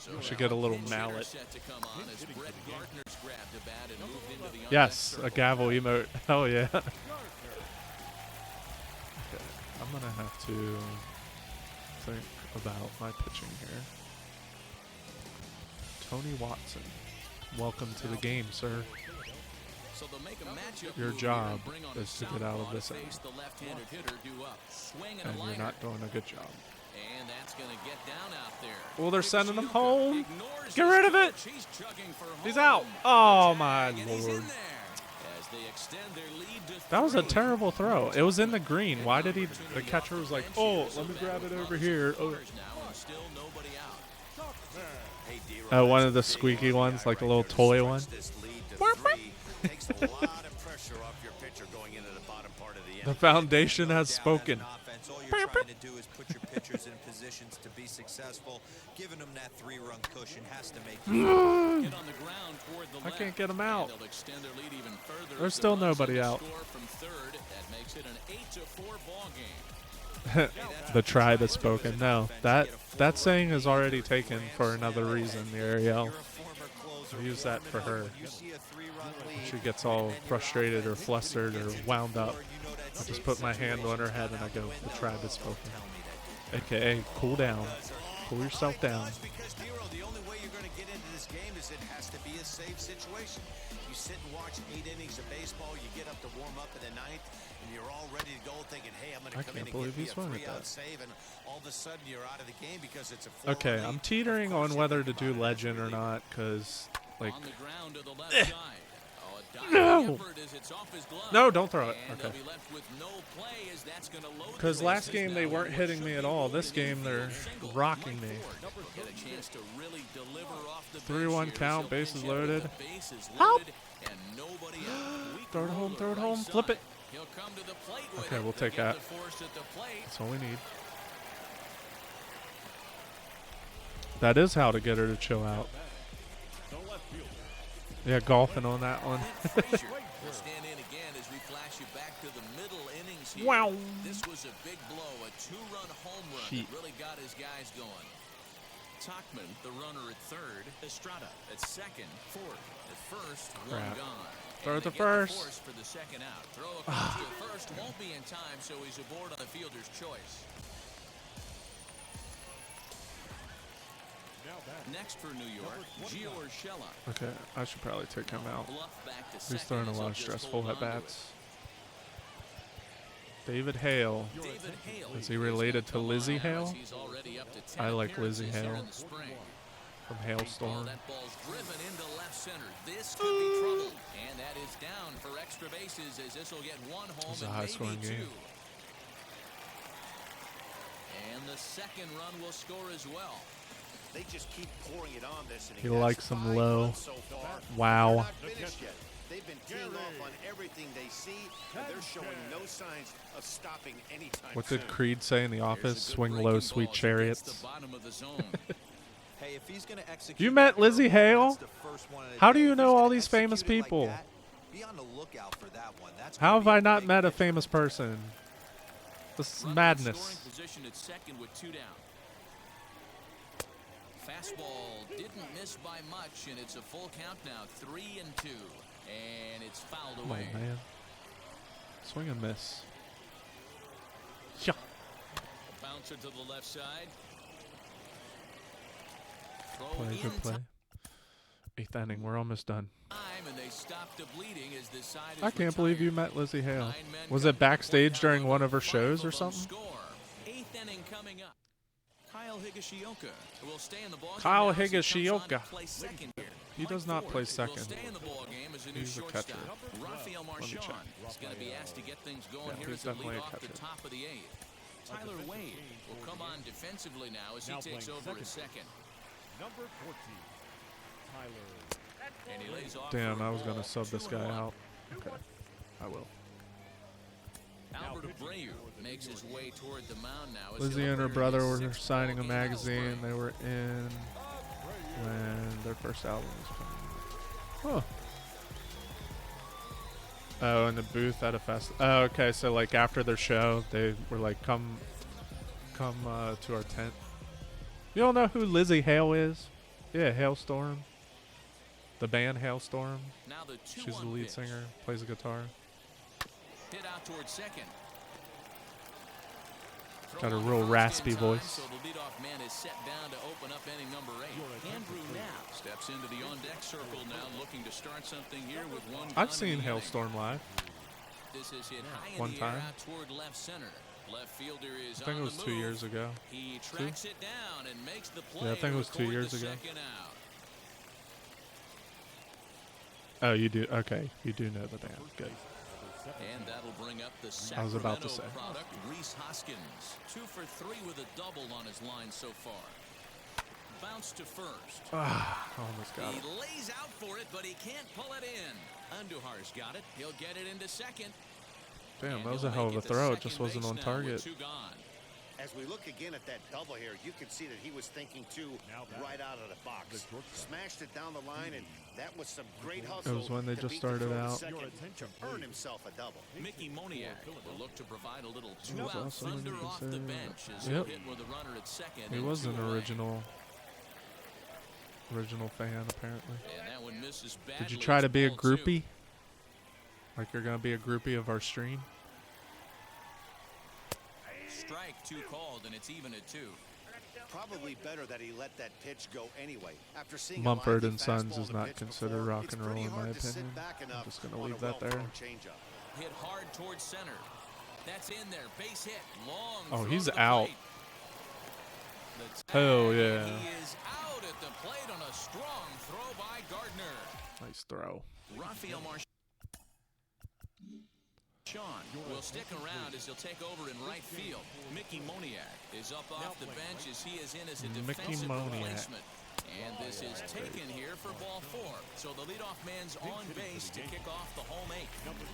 So I should now get a little pinch hitter mallet. set to come on as Brett Gardner's grabbed a bat and moved into the Yes, on-deck a circle. gavel emote. Hell yeah. Okay, I'm gonna have to think about my pitching here. Tony Watson, welcome to the game, sir. So they'll make a matchup Your move here job and bring on is the to get out of southpaw this to inning. face the left-handed hitter due up. Swing and And a you're liner. not doing a good job. And that's going to get down out there. Well, they're sending him Higashioka home. ignores Get his rid of it. coach. He's chugging for He's home. out. Oh, The my tag, and he's in Lord. there as they extend their lead to That was a 3. terrible throw. It was in the green. Why did he? The Opportunity catcher off was the like, bench "Oh, here, so let me battle grab it runners over on here." Oh. scores now and still nobody out. Hey, D-Roll, One that's of the a big squeaky RBI ones, like a right little there to toy stretch one. this lead to 3. Takes a lot of pressure pressure off your pitcher going into the bottom part of the The inning. foundation has spoken. All you're trying to do is put your pitchers in positions to be successful. Giving them that 3-run cushion has to make you Get on the ground toward the I left, can't get them out. and they'll extend their lead even further. There's as the still runs nobody in to out. Score from third. That makes it an 8-4 ball game. The tribe has spoken. No, that saying is already taken for another reason, the Ariel. I use that for her. She gets all frustrated or flustered or wound up. I just put my hand on her head and I go, the tribe has spoken. AKA, cool down. Cool yourself down. Because, Dero, the only way you're going to get into this game is it has to be a safe situation. You sit and watch 8 innings of baseball, you get up to warm up in the 9th, and you're all ready to go thinking, hey, I'm going to come in and get me a 3-out save, and all of a sudden you're out of the game because it's a 4-run Okay, lead. I'm teetering on whether to do legend or not, because, like, On the ground to the left side. Oh, a diving No. effort as it's off his glove. No, don't throw it. And Okay. they'll be left with no play as that's going to load the because last bases game they now. weren't hitting me at all. This game they're rocking me. Get a chance to really deliver off the 3-1 bench here. count, He'll bases pinch hit with loaded. the bases Help! loaded and nobody out. Weak Throw it home, roller throw it right home, flip side. it. He'll come to the plate with Okay, it. we'll They'll take get that. the force at the plate. That's all we need. That is how to get her to chill out. Yeah, golfing on that one. Frazier will stand in again as we flash you back to the middle innings here. Wow. This was a big blow, a 2-run home run Sheet. that really got his guys going. Tachman, the runner at third. Estrada at second. Fourth at first. One Crap. gone. Throw And it to they get the first. force for the second out. Throw across to first won't be in time, so he's aboard on the fielder's choice. Next for New York, Gio Urshela. Okay, I should probably take him out. Bluff back to He's second throwing a as lot he'll of just stressful hold on to it. at-bats. David Hale. David Hale Is he related to Lizzie Hale? He's already up to 10 I like Lizzie appearances here Hale in the spring. from Oh, Hailstorm. that ball's driven into left center. This could be trouble. And that is down for extra bases as this will get one home It's a and high-scoring maybe game. two. And the second run will score as well. They just keep pouring it on this inning. He That's likes them 5 low. runs so far. Wow. They're not finished yet. They've been teeing off on everything they see, and they're showing no signs of stopping anytime What soon. did Creed say in The Here's a Office? good Swing breaking low, ball sweet as it gets chariots. the bottom of the zone. Hey, if he's gonna execute You met that Lizzie curveball, Hale? that's the first one of the How do day. you If know he's all gonna these famous execute it like people? that, be on the lookout for that one. That's How gonna have be I a not big met a pitch. famous person? This is Runner in madness. scoring position at second with 2 down. Fastball didn't miss by much, and it's a full count now, 3-2, and it's fouled Come away. on, man. Swing and miss. Yeah. Bouncer to the left side. Throw Play, in good play. 8th inning. We're almost done. time, and they stopped the bleeding as this side is I can't believe you retired. met Lizzie Hale. 9 men Was come it to the backstage plate during now one with of her 5 shows or of them something? Score. 8th inning coming up. Kyle Higashioka will stay in the ball. Kyle game now as he comes on to Higashioka. play second here. He does Mike not play Ford second. Will stay in the ball game as a new He's a shortstop. catcher. Rafael me Marchand check. is going to be asked to get things going Yeah, here he's as a definitely lead a off the catcher. top of the 8th. Tyler Wade will come on defensively now as he Now takes playing over at second. second. Number 14, Tyler. And he lays off Damn, for a I was going ball, to sub this guy 2-1. out. Okay. I will. Albert Abreu makes his way toward the mound now. as Lizzie he'll and her appear in brother his were 6th signing a ball game of the magazine. spring. They were in when their first album was coming out. Huh. Oh, in the booth at a fest. Oh, okay. So like after their show, they were like, "Come to our tent." You don't know who Lizzie Hale is? Yeah, Hailstorm. The band Hailstorm. Now the She's 2-1 the lead pitch. singer. Plays the guitar. Hit out towards second. Got a Throw on real first in raspy time, voice. So the leadoff man is set down to open up inning number 8. Andrew Knapp steps into the on-deck circle now, looking to start something here with one gun I've in seen the inning. Hailstorm live. This is hit high in One the time. air out toward left center. Left fielder is I think on it was the 2 move. years ago. He tracks it down and makes the play. Yeah, I think it was to 2 record years the ago. second out. Oh, you do? Okay, you do know the band. Good. And that'll bring up the I was about to Sacramento say. product, Reese Hoskins. 2 for 3 with a double on his line so far. bounce to first. Almost got He it. lays out for it, but he can't pull it in. Andujar's got it. He'll get it into second. Damn, And that was he'll a hell of make a it to throw. It second just wasn't base on now target. with 2 gone. As we look again at that double here, you can see that he was thinking two right out of the box. Smashed it down the line, and that was some great hustle. It was when they to just beat the started throw to out. second to earn himself a double. Mickey Moniak will look to provide a little That's two-out awesome when thunder you off can the say bench as that. he'll Yep. hit with a runner at second. He and was 2 an away. original fan, apparently. And that one misses badly. Did you try to It's be a ball 2. groupie? Like you're going to be a groupie of our stream? Strike 2 called, and it's even at 2. Probably better that he let that pitch go anyway. After seeing Mumford a and lively Sons fastball is to not pitch considered before, rock it's and roll pretty in my hard to sit opinion. back I'm enough just going to on leave a that there. well-thrown changeup. Hit hard towards center. That's in there. Base hit. Long Oh, throw he's to the out. plate. The Hell tag, yeah. and he is out at the plate on a strong throw by Gardner. Nice throw. Rafael Marchand will stick around as he'll take over in right field. Mickey Moniak is up off the bench as he is in as a Mickey defensive Moniak. replacement. And this is taken here for ball 4. So the leadoff man's on base to kick off the home 8.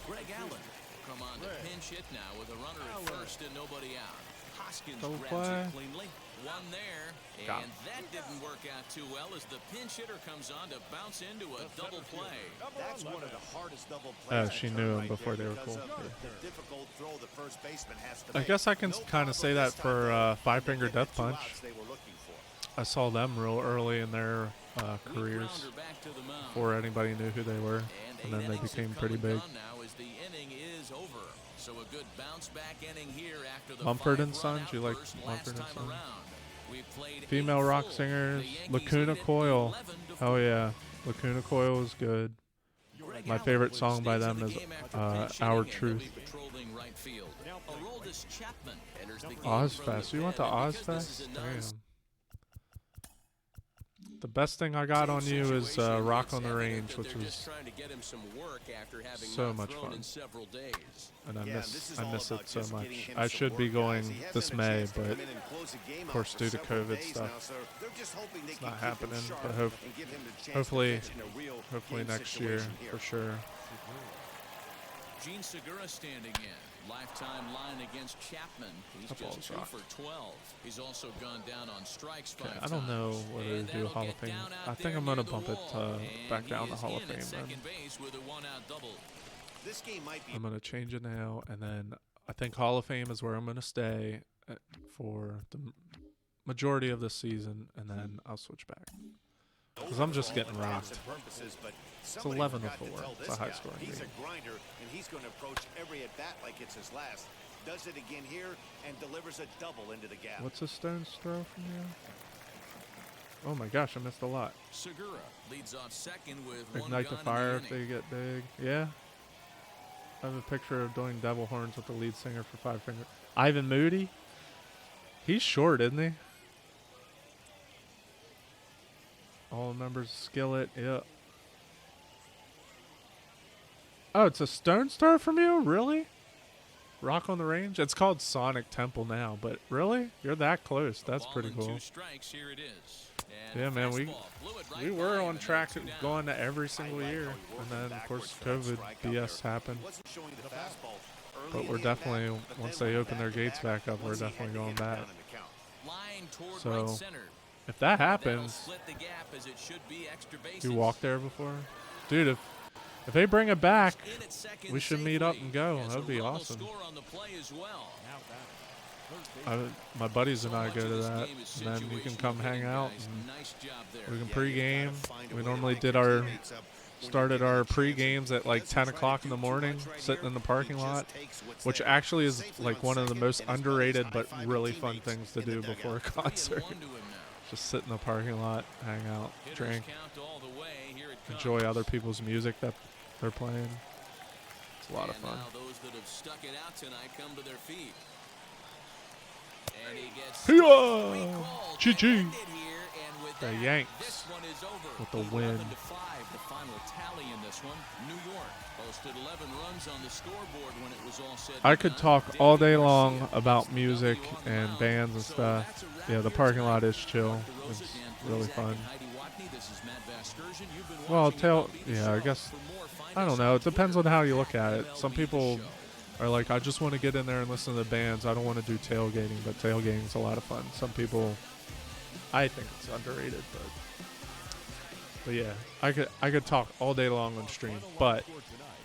Greg Allen come on to pinch hit now with a runner at first and nobody out. Hoskins Double grabs play. it cleanly. One there. Got And that didn't work out too well as the pinch hitter comes on to bounce into a double play. That's one of the hardest double Oh, plays. she to knew turn him right before there they were because cool. of Yeah. the difficult throw the first baseman has to I make. guess I can No kind of say problem that this for time. Five Finger They get Death the 2 Punch. outs they were looking for. I saw them real early in their careers Weak grounder back to the mound. before anybody knew who they were, and then they innings became have pretty come and big. gone now as the inning is over. So a good bounce back inning here after the Mumford and 5-run Sons? You like outburst Mumford last and time Sons? around. We've played Female 8 rock full. singers, The Yankees Lacuna lead it Coil. 11-4. Oh yeah, Lacuna Coil is good. Greg My Allen favorite song by stays in them the is game after pinch Our hitting, and he'll Truth. be patrolling right field. Aroldis Chapman enters the game from Ozfest. the You went to pen, and because this is Ozfest? a non- Damn. The best thing I got on you is situation, Rock it's on the evident Range, that which they're just was, trying to get him some work after having so not much thrown fun. in several days. and I Yeah, this miss is I all miss about it so just much. getting him I some should be work, going guys. He hasn't this had a May, chance to but come in and close the game of out course for due to several COVID days stuff, now, so they're just hoping they it's can not keep him happening. sharp But and give him the chance to hopefully, pitch in a real hopefully game next year situation here. for sure. Gene Segura standing in. Lifetime line against Chapman. He's That just ball's 2 rocked. for 12. He's also gone down on strikes 5 Okay, times. I don't know whether And to do that'll Hall of get Fame. down I out think there I'm gonna near the bump it wall. back And down he to is Hall of in at Fame second then. base with a 1-out double. This game might be I'm gonna change it now, and then I think Hall of Fame is where I'm gonna stay for the majority of the season, and then I'll switch back. Because I'm just getting rocked. It's 11-4. It's a high-scoring He's game. a grinder, and he's going to approach every at-bat like it's his last. Does it again here and delivers a double into the gap. What's a stone's throw from here? Oh my gosh, I missed a lot. Segura leads off second with 1 Ignite the gun fire in if the they inning. get big. Yeah. I have a picture of doing devil horns with the lead singer for Five Finger. Ivan Moody. He's short, isn't he? All members Skillet. Yeah. Oh, it's a stone star from you? Really? Rock on the Range? It's called Sonic Temple now, but really? You're that close. That's Ball pretty and cool. 2 strikes, here it is. And Yeah, man, we fastball blew it right we by were him, on and track they're 2 down. going to every single I like year, how he worked and him then of course backwards for that COVID strike out BS there. happened. Wasn't showing the fastball early But in we're the at-bat, definitely, but once then they went open their gates back up, we're once he had definitely to going get him back. down in the count. Line toward So, right center. If that That'll happens, split the gap as it should be, extra bases. you walked there before, dude. If they bring it back, In at second we should meet up safely. and go. As That'd be a run will awesome. score on the play as well. My buddies and So I much go of to this that, game is and then you can situational come hang hitting, out. guys. And Nice job there. we can Yeah, you pregame. gotta find a We way to normally make did your our teammates up when started you our get a chance. pre-games at like Doesn't 10 try to o'clock in do the too morning, much right sitting here. in the He parking just lot, takes what's which there. actually is Safely like on one of the second, most and his buddies underrated but high-fiving really fun teammates things to in the do dugout. before a 3-1 concert. to him now. Just sit in the parking lot, hang out, Hitters drink, count all the way. Here it comes. enjoy other people's music that they're playing. It's a lot of And fun. now those that have stuck it out tonight come to their feet. And he gets Hiya! recalled GG. and ended here, and with The that, Yanks this one is over. with the win. 11-5, the final tally in this one. New York posted 11 runs on the scoreboard when it was all said and I could done. talk David all day Garcia long puts about the music W on the and mound. bands and So stuff. that's a wrap Yeah, the here parking tonight. lot is chill. Mark DeRosa, It's Dan really fun. Well, yeah, I guess, I don't know. It depends on how you look at it. Some people are like, I just want to get in there and listen to the bands. I don't want to do tailgating, but tailgating's a lot of fun. Some people, I think it's underrated, but yeah, I could talk all day long on stream, but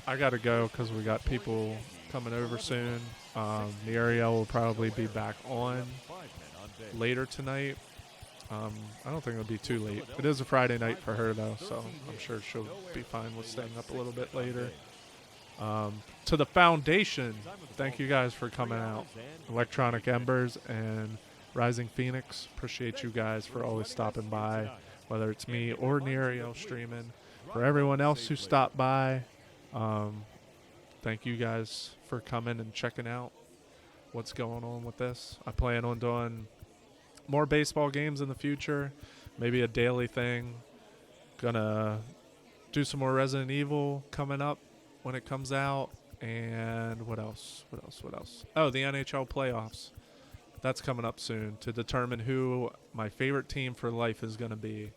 I gotta go because we got people coming over soon. Muriel will probably be back on later tonight. I don't think it'll be too late. It is a Friday night for her though, so I'm sure she'll be fine with staying up a little bit later. To the foundation, thank you guys for coming out. Electronic Embers and Rising Phoenix, appreciate you guys for always stopping by, whether it's me or Neriel streaming. For everyone else who stopped by, thank you guys for coming and checking out what's going on with this. I plan on doing more baseball games in the future, maybe a daily thing. Gonna do some more Resident Evil coming up when it comes out. And what else? Oh, the NHL playoffs. That's coming up soon to determine who my favorite team for life is going to be.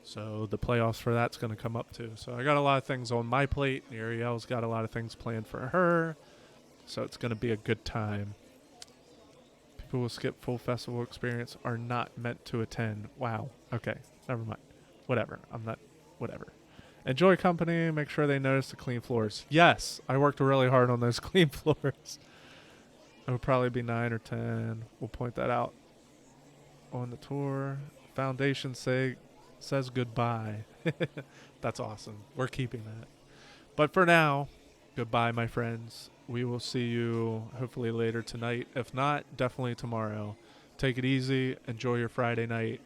So the playoffs for that's going to come up too. So I got a lot of things on my plate. Ariel's got a lot of things planned for her. So it's going to be a good time. People who skip full festival experience are not meant to attend. Wow. Okay. Never mind. Whatever. Whatever. Enjoy company. Make sure they notice the clean floors. Yes. I worked really hard on those clean floors. It would probably be 9 or 10. We'll point that out on the tour. Foundation says goodbye. That's awesome. We're keeping that. But for now, goodbye, my friends. We will see you hopefully later tonight. If not, definitely tomorrow. Take it easy. Enjoy your Friday night.